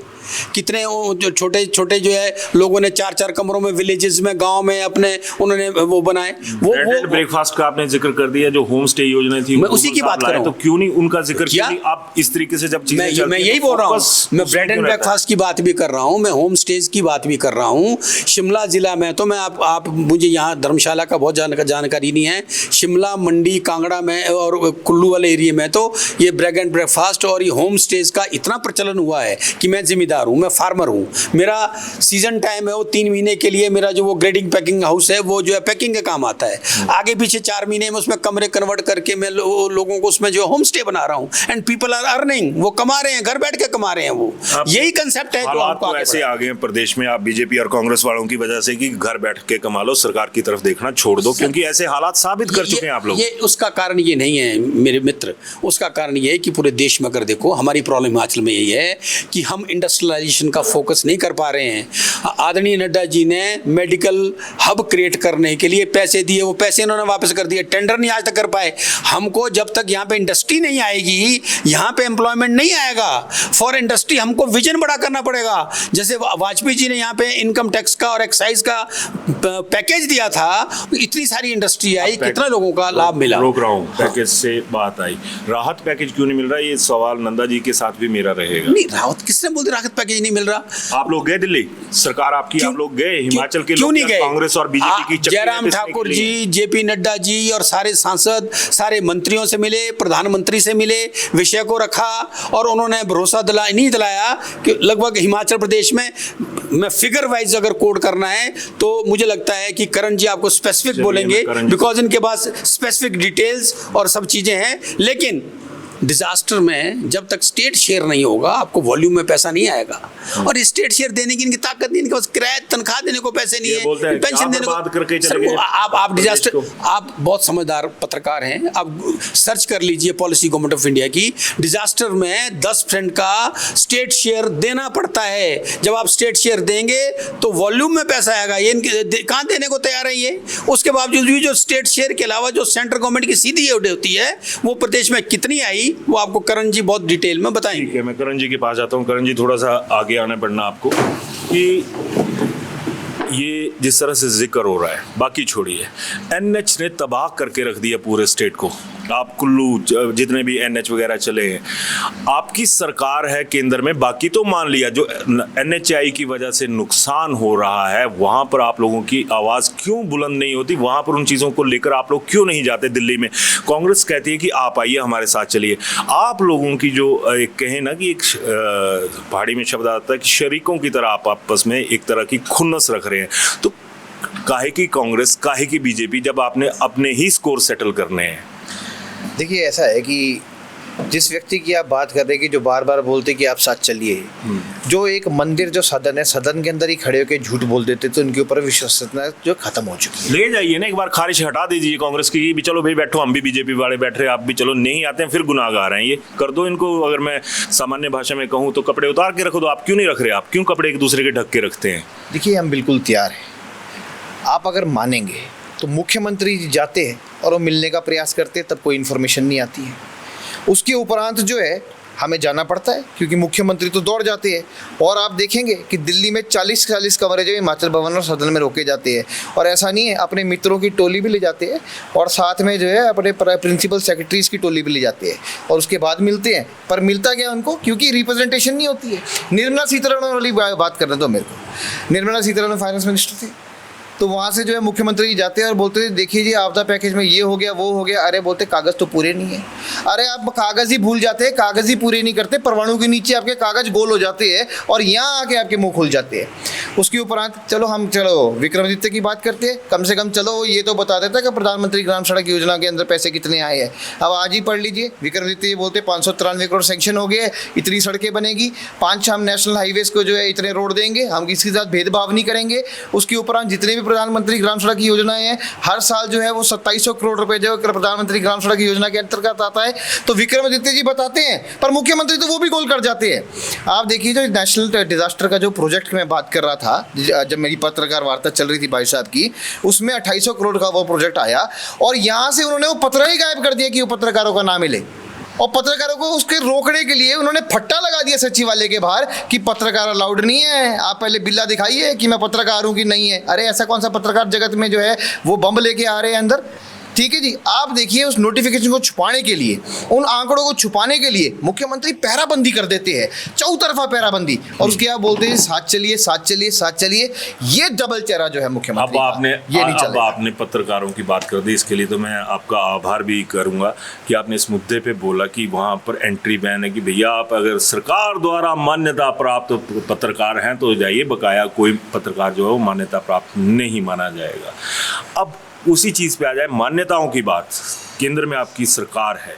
कितने जो छोटे छोटे जो है लोगों ने 4-4 कमरों में विलेजेस में, गांव में अपने उन्होंने वो बनाए। वो ब्रेकफास्ट का आपने जिक्र कर दिया, जो होम स्टे योजना थी, मैं उसी की बात कर रहा हूं। तो क्यों नहीं उनका जिक्र किया? आप इस तरीके से जब चीजें चलती हैं, मैं यही बोल रहा हूँ। मैं ब्रेड एंड ब्रेकफास्ट की बात भी कर रहा हूँ, मैं होम स्टेज की बात भी कर रहा हूँ। शिमला जिला में तो मैं आप मुझे यहाँ धर्मशाला का बहुत जानकारी नहीं है। शिमला, मंडी, कांगड़ा में और कुल्लू वाले एरिया में तो ये ब्रेड एंड ब्रेकफास्ट और ये होम स्टेज का इतना प्रचलन हुआ है कि मैं जिम्मेदार जमींदार हूँ, मैं फार्मर हूँ, मेरा सीजन टाइम है, वो 3 महीने के लिए मेरा जो वो ग्रेडिंग पैकिंग हाउस है वो जो है पैकिंग के काम आता है। आगे पीछे 4 महीने में उसमें कमरे कन्वर्ट करके मैं लोगों को उसमें जो होम स्टे बना रहा हूँ, एंड पीपल आर अर्निंग, वो कमा रहे हैं, घर बैठ के कमा रहे हैं। वो यही कंसेप्ट है जो आपको ऐसे आ गए प्रदेश में, आप बीजेपी और कांग्रेस वालों की वजह से कि घर बैठ के कमा लो, सरकार की तरफ देखना छोड़ दो, क्योंकि ऐसे हालात साबित कर चुके हैं आप लोग। ये उसका कारण ये नहीं है मेरे मित्र, उसका कारण ये है कि पूरे देश में अगर देखो हमारी प्रॉब्लम हिमाचल में यही है कि हम इंडस्ट्रियलाइजेशन का फोकस नहीं कर पा रहे हैं। आदरणीय नड्डा जी ने मेडिकल हब क्रिएट करने के लिए पैसे दिए, वो पैसे इन्होंने वापस कर दिए, टेंडर नहीं आज तक कर पाए। हमको जब तक यहाँ पे इंडस्ट्री नहीं आएगी, यहाँ पे एम्प्लॉयमेंट नहीं आएगा, फॉर इंडस्ट्री हमको विजन बड़ा करना पड़ेगा। जैसे वाजपेयी जी ने यहाँ पे इनकम टैक्स का और एक्साइज का पैकेज दिया था, इतनी सारी इंडस्ट्री आई, कितना लोगों का लाभ मिला। रोक रहा हूँ, पैकेज से बात आई, राहत पैकेज क्यों नहीं मिल रहा, ये सवाल नंदा जी के साथ भी मेरा रहेगा। नहीं, राहत किसने बोलते राहत पैकेज नहीं मिल रहा? आप लोग गए दिल्ली, सरकार आपकी, आप लोग गए हिमाचल के क्यों लोग, नहीं गए? कांग्रेस और बीजेपी की चक्कर जयराम ठाकुर जी, जेपी नड्डा जी और सारे सांसद सारे मंत्रियों से मिले, प्रधानमंत्री से मिले, विषय को रखा और उन्होंने भरोसा नहीं दिलाया कि लगभग हिमाचल प्रदेश में, मैं फिगर वाइज अगर कोड करना है तो मुझे लगता है कि करण जी आपको स्पेसिफिक बोलेंगे, बिकॉज इनके पास स्पेसिफिक डिटेल्स और सब चीजें हैं। लेकिन डिजास्टर में जब तक स्टेट शेयर नहीं होगा, आपको वॉल्यूम में पैसा नहीं आएगा, और स्टेट शेयर देने की इनकी ताकत नहीं, इनके पास किराया तनख्वाह देने को पैसे नहीं है, पेंशन देने को। सर आप डिजास्टर, आप बहुत समझदार पत्रकार हैं, आप सर्च कर लीजिए पॉलिसी गवर्नमेंट ऑफ इंडिया की। डिजास्टर में 10% का स्टेट शेयर देना पड़ता है। जब आप स्टेट शेयर देंगे तो वॉल्यूम में पैसा आएगा, ये इनके कहाँ देने को तैयार है ये। उसके बावजूद भी जो स्टेट शेयर के अलावा जो सेंट्रल गवर्नमेंट की सीधी होती है वो प्रदेश में कितनी आई, वो आपको करण जी बहुत डिटेल में बताएंगे। ठीक है, मैं करण जी के पास जाता हूँ। करण जी, थोड़ा सा आगे आना पड़ना आपको कि ये जिस तरह से जिक्र हो रहा है, बाकी छोड़िए, एनएच ने तबाह करके रख दिया पूरे स्टेट को। आप कुल्लू जितने भी एनएच वगैरह चले हैं, आपकी सरकार है केंद्र में, बाकी तो मान लिया, जो एनएचआई की वजह से नुकसान हो रहा है वहां पर आप लोगों की आवाज क्यों बुलंद नहीं होती? वहां पर उन चीजों को लेकर आप लोग क्यों नहीं जाते? दिल्ली में कांग्रेस कहती है कि आप आइए हमारे साथ चलिए। आप लोगों की जो एक कहें ना कि एक पहाड़ी में शब्द आता है कि शरीकों की तरह आप आपस में एक तरह की खुन्नस रख रहे हैं, तो काहे की कांग्रेस, काहे की बीजेपी, जब आपने अपने ही स्कोर सेटल करने हैं? देखिए, ऐसा है कि जिस व्यक्ति की आप बात कर रहे हैं कि जो बार बार बोलते कि आप साथ चलिए, जो एक मंदिर जो सदन है, सदन के अंदर ही खड़े होकर झूठ बोल देते, तो उनके ऊपर विश्वसनीयता जो खत्म हो चुकी है। ले जाइए ना, एक बार खारिश हटा दीजिए कांग्रेस की भी, चलो भाई बैठो, हम भी बीजेपी वाले बैठ रहे हैं, आप भी चलो, नहीं आते हैं फिर गुनाहगार हैं, ये कर दो इनको। अगर मैं सामान्य भाषा में कहूँ तो कपड़े उतार के रखो, तो आप क्यों नहीं रख रहे? आप क्यों कपड़े एक दूसरे के ढक के रखते हैं? देखिए, हम बिल्कुल तैयार हैं। आप अगर मानेंगे तो मुख्यमंत्री जी जाते हैं और वो मिलने का प्रयास करते हैं, तब कोई इन्फॉर्मेशन नहीं आती है। उसके उपरांत जो है हमें जाना पड़ता है, क्योंकि मुख्यमंत्री तो दौड़ जाते हैं। और आप देखेंगे कि दिल्ली में 40 कमरे जो हिमाचल भवन और सदन में रोके जाते हैं, और ऐसा नहीं है, अपने मित्रों की टोली भी ले जाते हैं, और साथ में जो है अपने प्रिंसिपल सेक्रेटरीज की टोली भी ले जाते हैं, और उसके बाद मिलते हैं। पर मिलता क्या उनको? क्योंकि रिप्रेजेंटेशन नहीं होती है। निर्मला सीतारमण वाली बात करने दो मेरे को। निर्मला सीतारमण फाइनेंस मिनिस्टर थी, तो वहाँ से जो है मुख्यमंत्री जाते हैं और बोलते हैं देखिए जी आपदा पैकेज में ये हो गया, वो हो गया। अरे बोलते कागज़ तो पूरे नहीं है। अरे आप कागज़ ही भूल जाते हैं, कागज़ ही पूरे नहीं करते, परमाणु के नीचे आपके कागज़ गोल हो जाते हैं और यहाँ आके आपके मुंह खुल जाते हैं। उसके उपरांत चलो विक्रमादित्य की बात करते हैं। कम से कम चलो ये तो बता देता है कि प्रधानमंत्री ग्राम सड़क योजना के अंदर पैसे कितने आए हैं। अब आज ही पढ़ लीजिए, विक्रमादित्य ये बोलते 593 करोड़ सेंक्शन हो गए, इतनी सड़कें बनेगी, 5 हम नेशनल हाईवेज को जो है इतने रोड देंगे, हम किसी के साथ भेदभाव नहीं करेंगे। उसके उपरांत जितने भी प्रधानमंत्री ग्राम सड़क की योजनाएं हैं, हर साल जो है वो 2700 करोड़ रुपए जो प्रधानमंत्री ग्राम सड़क योजना के अंतर्गत आता है। तो विक्रमादित्य जी बताते हैं, पर मुख्यमंत्री तो वो भी गोल कर जाते हैं। आप देखिए, जो नेशनल डिजास्टर का जो प्रोजेक्ट में बात कर रहा था, जब मेरी पत्रकार वार्ता चल रही थी भाई साहब की, उसमें 2800 करोड़ का वो प्रोजेक्ट आया, और यहाँ से उन्होंने वो पत्र ही गायब कर दिया कि वो पत्रकारों का नाम मिले। और पत्रकारों को उसके रोकने के लिए उन्होंने फट्टा लगा दिया सचिवालय के बाहर कि पत्रकार अलाउड नहीं है, आप पहले बिल्ला दिखाइए कि मैं पत्रकार हूँ कि नहीं है। अरे ऐसा कौन सा पत्रकार जगत में जो है वो बम लेके आ रहे हैं अंदर? ठीक है जी, आप देखिए उस नोटिफिकेशन को छुपाने के लिए, उन आंकड़ों को छुपाने के लिए मुख्यमंत्री पहराबंदी कर देते हैं, चौतरफा पहराबंदी, और उसके आप बोलते हैं साथ चलिए साथ चलिए साथ चलिए। ये डबल चेहरा जो है मुख्यमंत्री का, ये नहीं चलेगा। आपने पत्रकारों की बात कर दी, इसके लिए तो मैं आपका आभार भी करूंगा कि आपने इस मुद्दे पे बोला कि वहां पर एंट्री बैन है, कि भैया आप अगर सरकार द्वारा मान्यता प्राप्त पत्रकार हैं तो जाइए, बकाया कोई पत्रकार जो है वो मान्यता प्राप्त नहीं माना जाएगा। अब उसी चीज़ पे आ जाए, मान्यताओं की बात। केंद्र में आपकी सरकार है,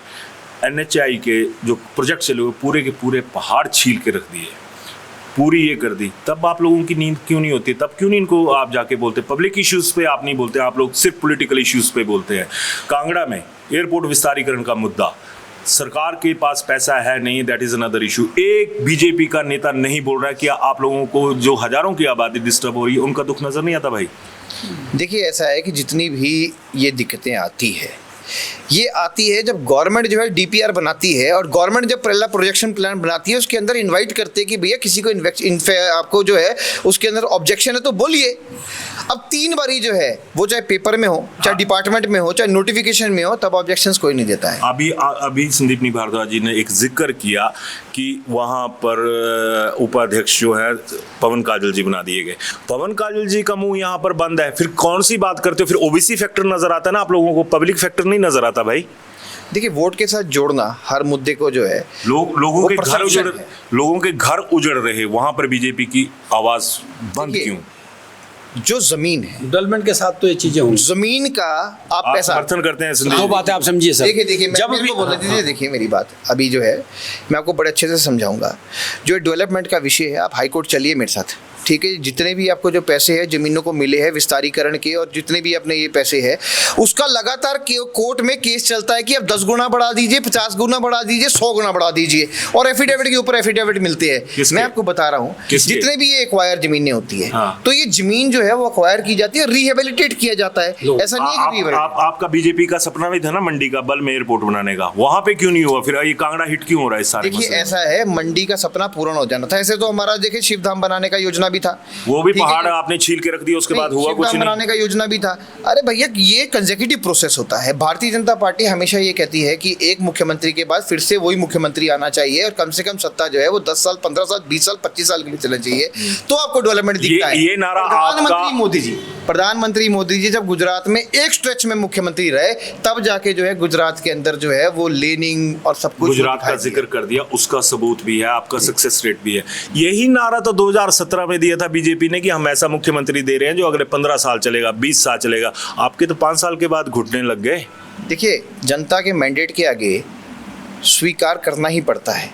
NHAI के जो प्रोजेक्ट चले हुए पूरे के पूरे पहाड़ छील के रख दिए, पूरी ये कर दी, तब आप लोगों की नींद क्यों नहीं होती? तब क्यों नहीं इनको आप जाके बोलते? पब्लिक इश्यूज़ पे आप नहीं बोलते, आप लोग सिर्फ पॉलिटिकल इश्यूज़ पे बोलते हैं। कांगड़ा में एयरपोर्ट विस्तारीकरण का मुद्दा, सरकार के पास पैसा है नहीं, दैट इज अनदर इशू। एक बीजेपी का नेता नहीं बोल रहा है कि आप लोगों को जो हजारों की आबादी डिस्टर्ब हो रही है उनका दुख नजर नहीं आता भाई? देखिए ऐसा है कि जितनी भी ये दिक्कतें आती है, ये आती है जब गवर्नमेंट जो है DPR बनाती है, और गवर्नमेंट जब पहला प्रोजेक्शन प्लान बनाती है उसके अंदर इनवाइट करते हैं कि भैया किसी को आपको जो है उसके अंदर ऑब्जेक्शन है तो बोलिए। अब 3 बारी जो है वो चाहे पेपर में हो, चाहे डिपार्टमेंट में हो, चाहे नोटिफिकेशन में हो, तब ऑब्जेक्शंस कोई नहीं देता है। अभी संदीपनी भारद्वाज जी ने एक जिक्र किया कि वहाँ पर उपाध्यक्ष जो है पवन काजल जी बना दिए गए। पवन काजल जी का मुंह यहाँ पर बंद है, फिर कौन सी बात करते हो? फिर OBC फैक्टर नजर आता है ना आप लोगों को, पब्लिक फैक्टर नहीं नजर आता भाई। देखिए वोट के साथ जोड़ना हर मुद्दे को जो है, लोगों के घर उजड़ रहे, वहां पर बीजेपी की आवाज बंद क्यों? जो जमीन है, डेवलपमेंट के साथ तो ये चीजें होंगी। जमीन का आप पैसा समर्थन करते हैं। दो बातें आप समझिए सर। देखिए जब भी बोलने दीजिए, देखिए मेरी बात अभी जो है मैं आपको बड़े अच्छे से समझाऊंगा। जो डेवलपमेंट का विषय है, आप हाई कोर्ट चलिए मेरे साथ, ठीक है? जितने भी आपको जो पैसे हैं ज़मीनों को मिले हैं विस्तारीकरण के, और जितने भी अपने ये पैसे हैं, उसका लगातार कोर्ट में केस चलता है कि अब 10 गुना बढ़ा दीजिए, 50 गुना बढ़ा दीजिए, 100 गुना बढ़ा दीजिए, और एफिडेविट के ऊपर एफिडेविट मिलते हैं। मैं आपको बता रहा हूँ, जितने भी ये एक्वायर जमीनें होती है, तो ये जमीन जो है वो एक्वायर की जाती है, रिहेबिलिटेट किया जाता है। ऐसा नहीं है कि आपका बीजेपी का सपना भी था ना मंडी का बल में एयरपोर्ट बनाने का, वहां पे क्यों नहीं हुआ? फिर ये कांगड़ा हिट क्यों हो रहा है इस सारे? देखिए ऐसा है, मंडी का सपना पूर्ण हो जाना था। ऐसे तो हमारा देखिए शिवधाम बनाने का योजना भी था, वो भी पहाड़ आपने छील के रख दिया, उसके बाद हुआ कुछ नहीं। बनाने का योजना भी था। अरे भैया ये कंसेक्यूटिव प्रोसेस होता है। भारतीय जनता पार्टी हमेशा ये कहती है कि एक मुख्यमंत्री के बाद फिर से वही मुख्यमंत्री आना चाहिए, और कम से कम सत्ता जो है वो 10 साल, 15 साल, 20 साल, 25 साल के लिए चलना चाहिए, तो आपको डेवलपमेंट दिखता है। ये नारा प्रधानमंत्री मोदी जी जब गुजरात में एक स्ट्रेच में मुख्यमंत्री रहे, तब जाके जो है गुजरात के अंदर जो है वो लेनिंग और सब कुछ गुजरात का जिक्र कर दिया, उसका सबूत भी है, आपका सक्सेस रेट भी है। यही नारा तो 2017 में दिया था बीजेपी ने कि हम ऐसा मुख्यमंत्री दे रहे हैं जो अगले 15 साल चलेगा, 20 साल चलेगा। आपके तो 5 साल के बाद घुटने लग गए। देखिए जनता के मैंडेट के आगे स्वीकार करना ही पड़ता है।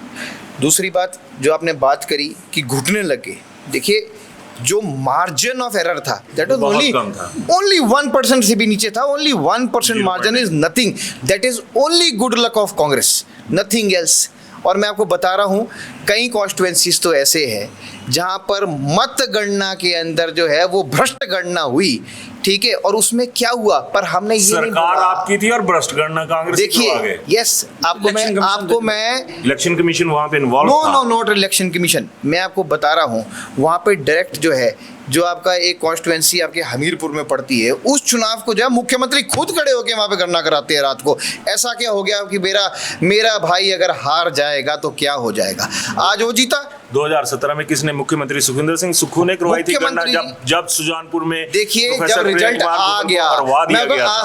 दूसरी बात जो आपने बात करी कि घुटने लगे, देखिए जो मार्जिन ऑफ एरर था दैट वाज ओनली 1% से भी नीचे था। Only 1% margin is nothing, that is only good luck of Congress, nothing else. और मैं आपको बता रहा हूँ कई कॉन्स्टिट्यूएंसीज तो ऐसे हैं जहाँ पर मतगणना के अंदर जो है वो भ्रष्ट गणना हुई, ठीक है, और उसमें क्या हुआ, पर हमने ये सरकार आपकी थी और भ्रष्ट गणना कांग्रेस। देखिए यस, आपको मैं इलेक्शन कमीशन वहाँ पे इन्वॉल्व था। नो नॉट इलेक्शन कमीशन, मैं आपको बता रहा हूँ वहाँ पे डायरेक्ट जो है, जो आपका एक कॉन्स्टिट्यूएंसी आपके हमीरपुर में पड़ती है, उस चुनाव को जो है मुख्यमंत्री खुद खड़े होकर वहाँ पे गणना कराते हैं रात को। ऐसा क्या हो गया कि मेरा भाई अगर हार जाएगा तो क्या हो जाएगा? आज वो जीता। 2017 में किसने? मुख्यमंत्री सुखविंदर सिंह सुक्खू ने करवाई थी गणना, जब सुजानपुर में देखिए जब रिजल्ट आ गया,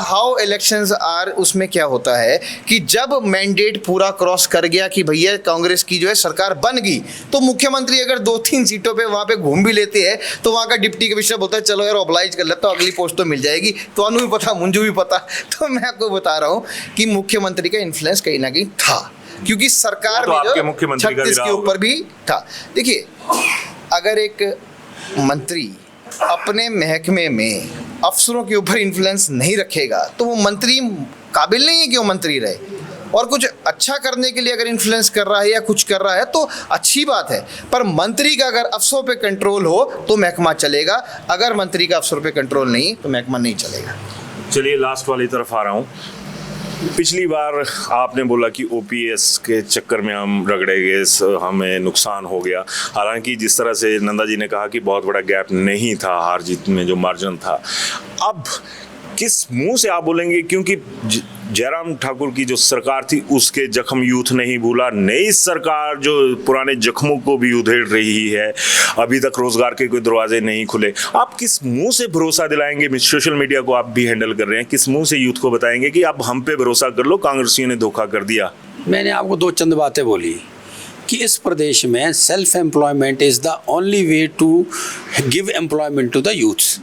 हाउ इलेक्शंस आर, उसमें क्या होता है कि जब मैंडेट पूरा क्रॉस कर गया कि भैया कांग्रेस की जो है सरकार बन गई, तो मुख्यमंत्री अगर 2-3 सीटों पे वहां पे घूम भी लेते हैं तो वहां का डिप्टी कमिश्नर बोलता है चलो यार ऑब्लाइज कर लेता, तो अगली पोस्ट तो मिल जाएगी। तो अनु भी पता, मुंजू भी पता। तो मैं आपको बता रहा हूँ कि मुख्यमंत्री का इन्फ्लुएंस कहीं ना कहीं था, क्योंकि सरकार तो में जो मुख्यमंत्री 36 के ऊपर भी था। देखिए अगर एक मंत्री अपने महकमे में अफसरों के ऊपर इन्फ्लुएंस नहीं रखेगा तो वो मंत्री काबिल नहीं है कि वो मंत्री रहे। और कुछ अच्छा करने के लिए अगर इन्फ्लुएंस कर रहा है या कुछ कर रहा है तो अच्छी बात है, पर मंत्री का अगर अफसरों पे कंट्रोल हो तो महकमा चलेगा, अगर मंत्री का अफसरों पे कंट्रोल नहीं तो महकमा नहीं चलेगा। चलिए लास्ट वाली तरफ आ रहा हूँ। पिछली बार आपने बोला कि OPS के चक्कर में हम रगड़े गए, हमें नुकसान हो गया। हालांकि जिस तरह से नंदा जी ने कहा कि बहुत बड़ा गैप नहीं था हार जीत में, जो मार्जिन था। अब किस मुंह से आप बोलेंगे, क्योंकि जयराम ठाकुर की जो सरकार थी उसके जख्म यूथ नहीं भूला, नई सरकार जो पुराने जख्मों को भी उधेड़ रही है, अभी तक रोजगार के कोई दरवाजे नहीं खुले। आप किस मुंह से भरोसा दिलाएंगे? सोशल मीडिया को आप भी हैंडल कर रहे हैं, किस मुंह से यूथ को बताएंगे कि आप हम पे भरोसा कर लो, कांग्रेसियों ने धोखा कर दिया? मैंने आपको दो चंद बातें बोली कि इस प्रदेश में self employment is the only way to give employment to the youths.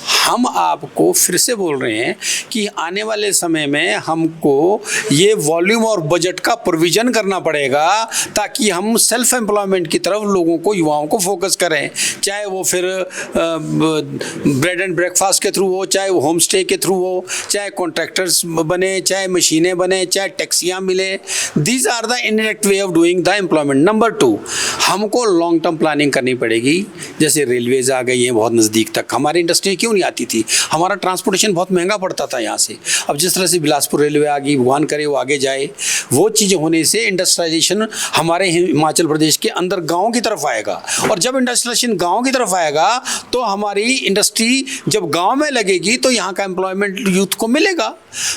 हम आपको फिर से बोल रहे हैं कि आने वाले समय में हमको ये वॉल्यूम और बजट का प्रोविजन करना पड़ेगा ताकि हम सेल्फ एम्प्लॉयमेंट की तरफ लोगों को, युवाओं को फोकस करें, चाहे वो फिर ब्रेड एंड ब्रेकफास्ट के थ्रू हो, चाहे वो होम स्टे के थ्रू हो, चाहे कॉन्ट्रैक्टर्स बने, चाहे मशीनें बने, चाहे टैक्सियाँ मिले। These are the indirect way of doing the employment. Number 2, हमको लॉन्ग टर्म प्लानिंग करनी पड़ेगी। जैसे रेलवेज आ गई हैं बहुत नज़दीक तक, हमारी इंडस्ट्री क्यों नहीं आती थी? हमारा ट्रांसपोर्टेशन बहुत महंगा पड़ता था यहाँ से। अब जिस तरह से बिलासपुर रेलवे आ गई, भगवान करे वो आगे जाए, वो चीज़ें होने से इंडस्ट्रियलाइजेशन हमारे हिमाचल प्रदेश के अंदर गाँव की तरफ आएगा, और जब इंडस्ट्रियलाइजेशन गाँव की तरफ आएगा तो हमारी इंडस्ट्री जब गाँव में लगेगी तो यहाँ का एम्प्लॉयमेंट यूथ को मिलेगा।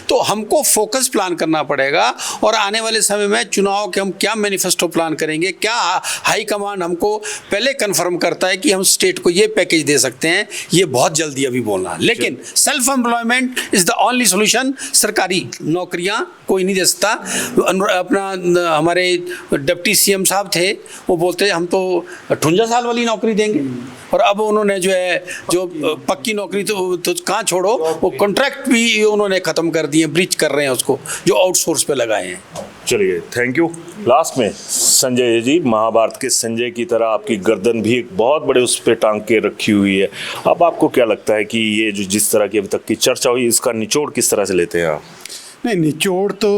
तो हमको फोकस प्लान करना पड़ेगा, और आने वाले समय में चुनाव के हम क्या मैनिफेस्टो प्लान करेंगे, क्या हाई कमांड हमको पहले कंफर्म करता है कि हम स्टेट को ये पैकेज दे सकते हैं, ये बहुत जल्दी अभी बोलना। लेकिन self employment is the only solution. सरकारी नौकरियां कोई नहीं दे सकता। अपना हमारे डिप्टी सीएम साहब थे, वो बोलते हम तो 58 साल वाली नौकरी देंगे, और अब उन्होंने जो पक्की नौकरी तो कहाँ छोड़ो, वो कॉन्ट्रैक्ट भी उन्होंने ख़त्म कर दिए, ब्रीच कर रहे हैं उसको, जो आउटसोर्स पे लगाए हैं। चलिए, थैंक यू। लास्ट में संजय जी, महाभारत के संजय की तरह आपकी गर्दन भी एक बहुत बड़े उस पर टांग के रखी हुई है। अब आपको क्या लगता है कि ये जो जिस तरह की अभी तक की चर्चा हुई, इसका निचोड़ किस तरह से लेते हैं आप? नहीं, निचोड़ तो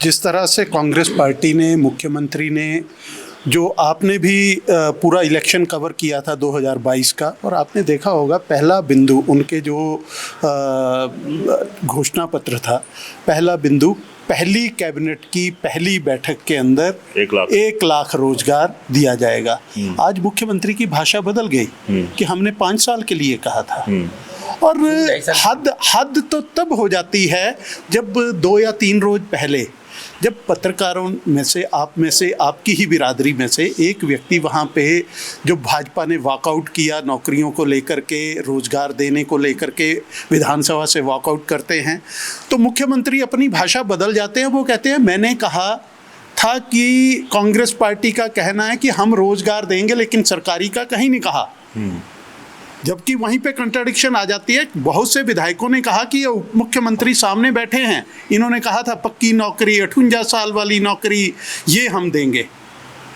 जिस तरह से कांग्रेस पार्टी ने, मुख्यमंत्री ने, जो आपने भी पूरा इलेक्शन कवर किया था 2022 का, और आपने देखा होगा पहला बिंदु उनके जो घोषणा पत्र था, पहला बिंदु पहली कैबिनेट की पहली बैठक के अंदर 1 लाख रोजगार दिया जाएगा। आज मुख्यमंत्री की भाषा बदल गई कि हमने 5 साल के लिए कहा था। और हद तो तब हो जाती है जब 2 या 3 रोज पहले, जब पत्रकारों में से आपकी ही बिरादरी में से एक व्यक्ति वहाँ पे, जो भाजपा ने वॉकआउट किया नौकरियों को लेकर के, रोजगार देने को लेकर के विधानसभा से वॉकआउट करते हैं, तो मुख्यमंत्री अपनी भाषा बदल जाते हैं। वो कहते हैं मैंने कहा था कि कांग्रेस पार्टी का कहना है कि हम रोजगार देंगे, लेकिन सरकारी का कहीं नहीं कहा। जबकि वहीं पे कंट्राडिक्शन आ जाती है। बहुत से विधायकों ने कहा कि ये उप मुख्यमंत्री सामने बैठे हैं, इन्होंने कहा था पक्की नौकरी, 58 साल वाली नौकरी ये हम देंगे,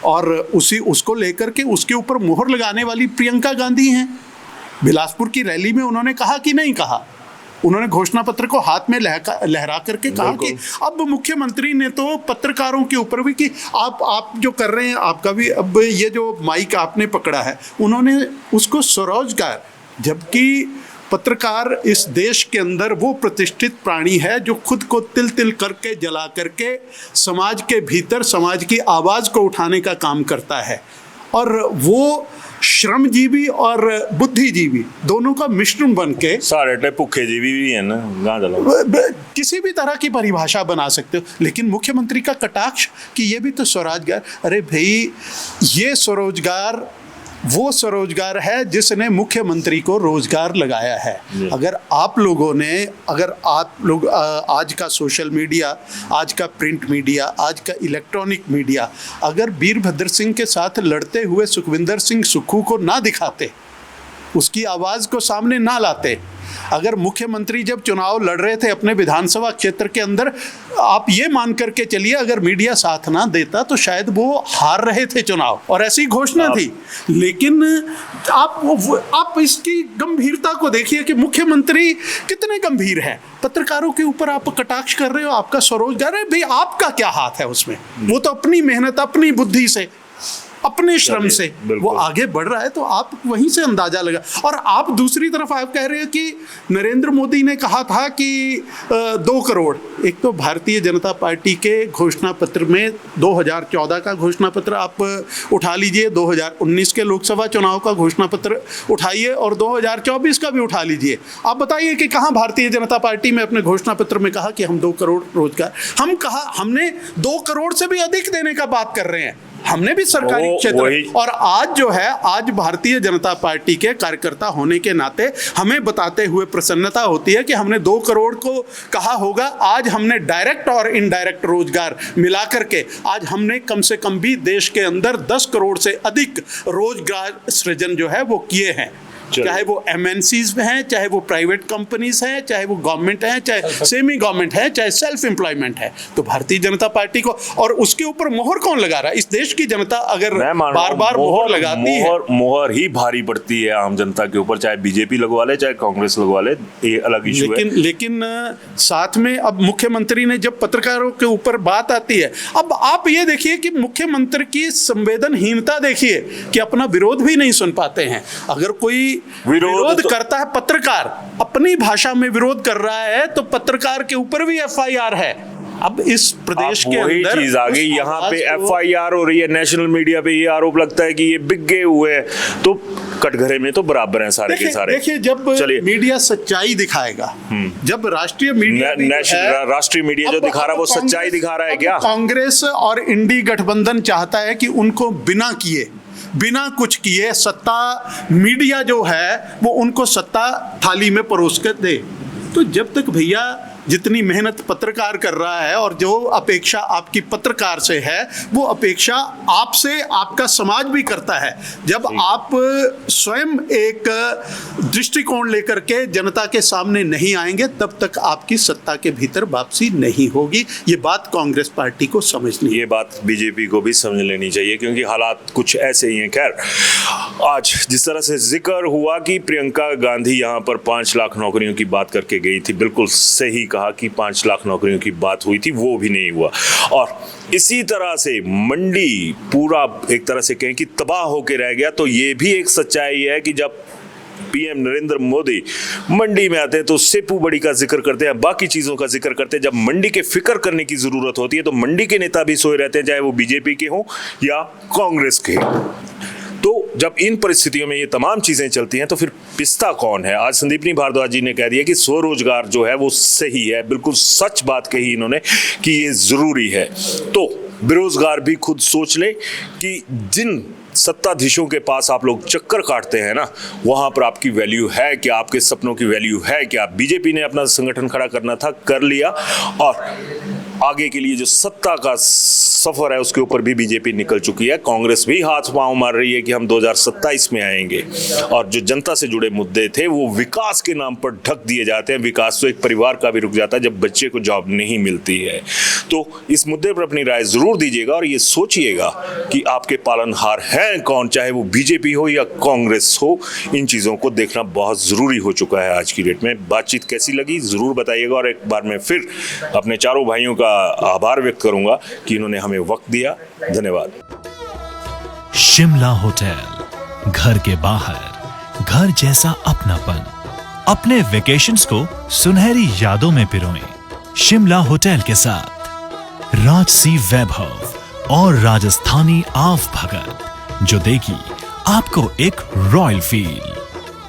और उसको लेकर के उसके ऊपर मोहर लगाने वाली प्रियंका गांधी हैं। बिलासपुर की रैली में उन्होंने कहा कि नहीं कहा, उन्होंने घोषणा पत्र को हाथ में लहरा करके कहा कि अब मुख्यमंत्री ने तो पत्रकारों के ऊपर भी कि आप जो कर रहे हैं आपका भी, अब ये जो माइक आपने पकड़ा है, उन्होंने उसको स्वरोजगार, जबकि पत्रकार इस देश के अंदर वो प्रतिष्ठित प्राणी है जो खुद को तिल तिल करके जला करके समाज के भीतर समाज की आवाज़ को उठाने का काम करता है, और वो श्रमजीवी और बुद्धिजीवी दोनों का मिश्रण बन के, सारे भूखे जीवी भी है ना, किसी भी तरह की परिभाषा बना सकते हो। लेकिन मुख्यमंत्री का कटाक्ष कि ये भी तो स्वरोजगार, अरे भाई ये स्वरोजगार वो स्वरोजगार है जिसने मुख्यमंत्री को रोजगार लगाया है। अगर आप लोग आज का सोशल मीडिया, आज का प्रिंट मीडिया, आज का इलेक्ट्रॉनिक मीडिया अगर वीरभद्र सिंह के साथ लड़ते हुए सुखविंदर सिंह सुक्खू को ना दिखाते, उसकी आवाज़ को सामने ना लाते, अगर मुख्यमंत्री जब चुनाव लड़ रहे थे अपने विधानसभा क्षेत्र के अंदर, आप ये मान करके चलिए अगर मीडिया साथ ना देता तो शायद वो हार रहे थे चुनाव, और ऐसी घोषणा थी। लेकिन आप इसकी गंभीरता को देखिए कि मुख्यमंत्री कितने गंभीर है। पत्रकारों के ऊपर आप कटाक्ष कर रहे हो, आपका स्वरोजगार है भाई, आपका क्या हाथ है उसमें? वो तो अपनी मेहनत, अपनी बुद्धि से अपने श्रम से वो आगे बढ़ रहा है, तो आप वहीं से अंदाजा लगा। और आप दूसरी तरफ आप कह रहे हैं कि नरेंद्र मोदी ने कहा था कि 2 करोड़, एक तो भारतीय जनता पार्टी के घोषणा पत्र में 2014 का घोषणा पत्र आप उठा लीजिए, 2019 के लोकसभा चुनाव का घोषणा पत्र उठाइए और 2024 का भी उठा लीजिए। आप बताइए कि कहाँ भारतीय जनता पार्टी में अपने घोषणा पत्र में कहा कि हम 2 करोड़ रोजगार, हमने 2 करोड़ से भी अधिक देने का बात कर रहे हैं, हमने भी सरकारी क्षेत्र। और आज जो है, आज भारतीय जनता पार्टी के कार्यकर्ता होने के नाते हमें बताते हुए प्रसन्नता होती है कि हमने 2 करोड़ को कहा होगा, आज हमने डायरेक्ट और इनडायरेक्ट रोजगार मिलाकर के आज हमने कम से कम भी देश के अंदर 10 करोड़ से अधिक रोजगार सृजन जो है वो किए हैं, चाहे वो एमएनसीज हैं, चाहे वो प्राइवेट कंपनीज हैं, चाहे वो गवर्नमेंट हैं, चाहे सेमी गवर्नमेंट है, चाहे सेल्फ एम्प्लॉयमेंट है। तो भारतीय जनता पार्टी को, और उसके ऊपर मोहर कौन लगा रहा है? इस देश की जनता अगर बार बार मोहर लगाती है, मोहर ही भारी पड़ती है आम जनता के ऊपर, चाहे बीजेपी लगवा ले चाहे कांग्रेस लगवा ले, ये अलग इशू है। लेकिन साथ में अब मुख्यमंत्री ने जब पत्रकारों के ऊपर बात आती है, अब आप ये देखिए कि मुख्यमंत्री की संवेदनहीनता देखिए कि अपना विरोध भी नहीं सुन पाते हैं। अगर कोई विरोध करता है, पत्रकार अपनी भाषा में विरोध कर रहा है, तो पत्रकार के ऊपर भी एफआईआर है। अब इस प्रदेश के अंदर चीज आ गई, यहाँ पे एफआईआर हो रही है, नेशनल मीडिया पे ये आरोप लगता है कि ये बिक गए हुए हैं, तो कटघरे में तो बराबर हैं सारे के सारे। देखिए, जब मीडिया सच्चाई दिखाएगा, जब राष्ट्रीय मीडिया राष्ट्रीय मीडिया जो दिखा रहा है वो सच्चाई दिखा रहा है क्या? कांग्रेस और इंडी गठबंधन चाहता है कि उनको बिना कुछ किए सत्ता मीडिया जो है वो उनको सत्ता थाली में परोस कर दे। तो जब तक भैया जितनी मेहनत पत्रकार कर रहा है और जो अपेक्षा आपकी पत्रकार से है, वो अपेक्षा आपसे आपका समाज भी करता है। जब आप स्वयं एक दृष्टिकोण लेकर के जनता के सामने नहीं आएंगे, तब तक आपकी सत्ता के भीतर वापसी नहीं होगी। ये बात कांग्रेस पार्टी को समझनी है। ये बात बीजेपी को भी समझ लेनी चाहिए, क्योंकि हालात कुछ ऐसे ही हैं। खैर, आज जिस तरह से जिक्र हुआ कि प्रियंका गांधी यहाँ पर 5 लाख नौकरियों की बात करके गई थी, बिल्कुल सही कहा कि 5 लाख नौकरियों की बात हुई थी, वो भी नहीं हुआ। और इसी तरह से मंडी पूरा एक तरह से कहें कि तबाह होकर रह गया। तो ये भी एक सच्चाई है कि जब पीएम नरेंद्र मोदी मंडी में आते हैं तो सेपू बड़ी का जिक्र करते हैं, बाकी चीजों का जिक्र करते हैं। जब मंडी के फिक्र करने की जरूरत होती है तो मंडी के नेता भी सोए रहते हैं, चाहे वो बीजेपी के हों या कांग्रेस के। तो जब इन परिस्थितियों में ये तमाम चीजें चलती हैं तो फिर पिसता कौन है? आज संदीपनी भारद्वाज जी ने कह दिया कि स्वरोजगार जो है वो सही है, बिल्कुल सच बात कही इन्होंने कि ये जरूरी है। तो बेरोजगार भी खुद सोच ले कि जिन सत्ताधीशों के पास आप लोग चक्कर काटते हैं ना, वहां पर आपकी वैल्यू है क्या? आपके सपनों की वैल्यू है क्या? बीजेपी ने अपना संगठन खड़ा करना था, कर लिया, और आगे के लिए जो सत्ता का सफर है उसके ऊपर भी बीजेपी निकल चुकी है। कांग्रेस भी हाथ पांव मार रही है कि हम 2027 में आएंगे, और जो जनता से जुड़े मुद्दे थे वो विकास के नाम पर ढक दिए जाते हैं। विकास तो एक परिवार का भी रुक जाता है जब बच्चे को जॉब नहीं मिलती है। तो इस मुद्दे पर अपनी राय जरूर दीजिएगा और ये सोचिएगा कि आपके पालनहार हैं कौन, चाहे वो बीजेपी हो या कांग्रेस हो। इन चीजों को देखना बहुत जरूरी हो चुका है आज की डेट में। बातचीत कैसी लगी जरूर बताइएगा, और एक बार मैं फिर अपने चारों भाइयों का आभार व्यक्त करूंगा कि इन्होंने हमें वक्त दिया। धन्यवाद। शिमला होटल, घर के बाहर घर जैसा अपनापन। अपने वेकेशंस को सुनहरी यादों में पिरोएं शिमला होटल के साथ। राजसी वैभव और राजस्थानी आव भगत जो देगी आपको एक रॉयल फील।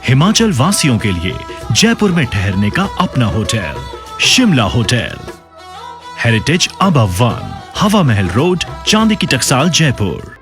हिमाचल वासियों के लिए जयपुर में ठहरने का अपना hotel Shimla hotel. Heritage above 1, हवा महल रोड, चांदी की टकसाल, जयपुर।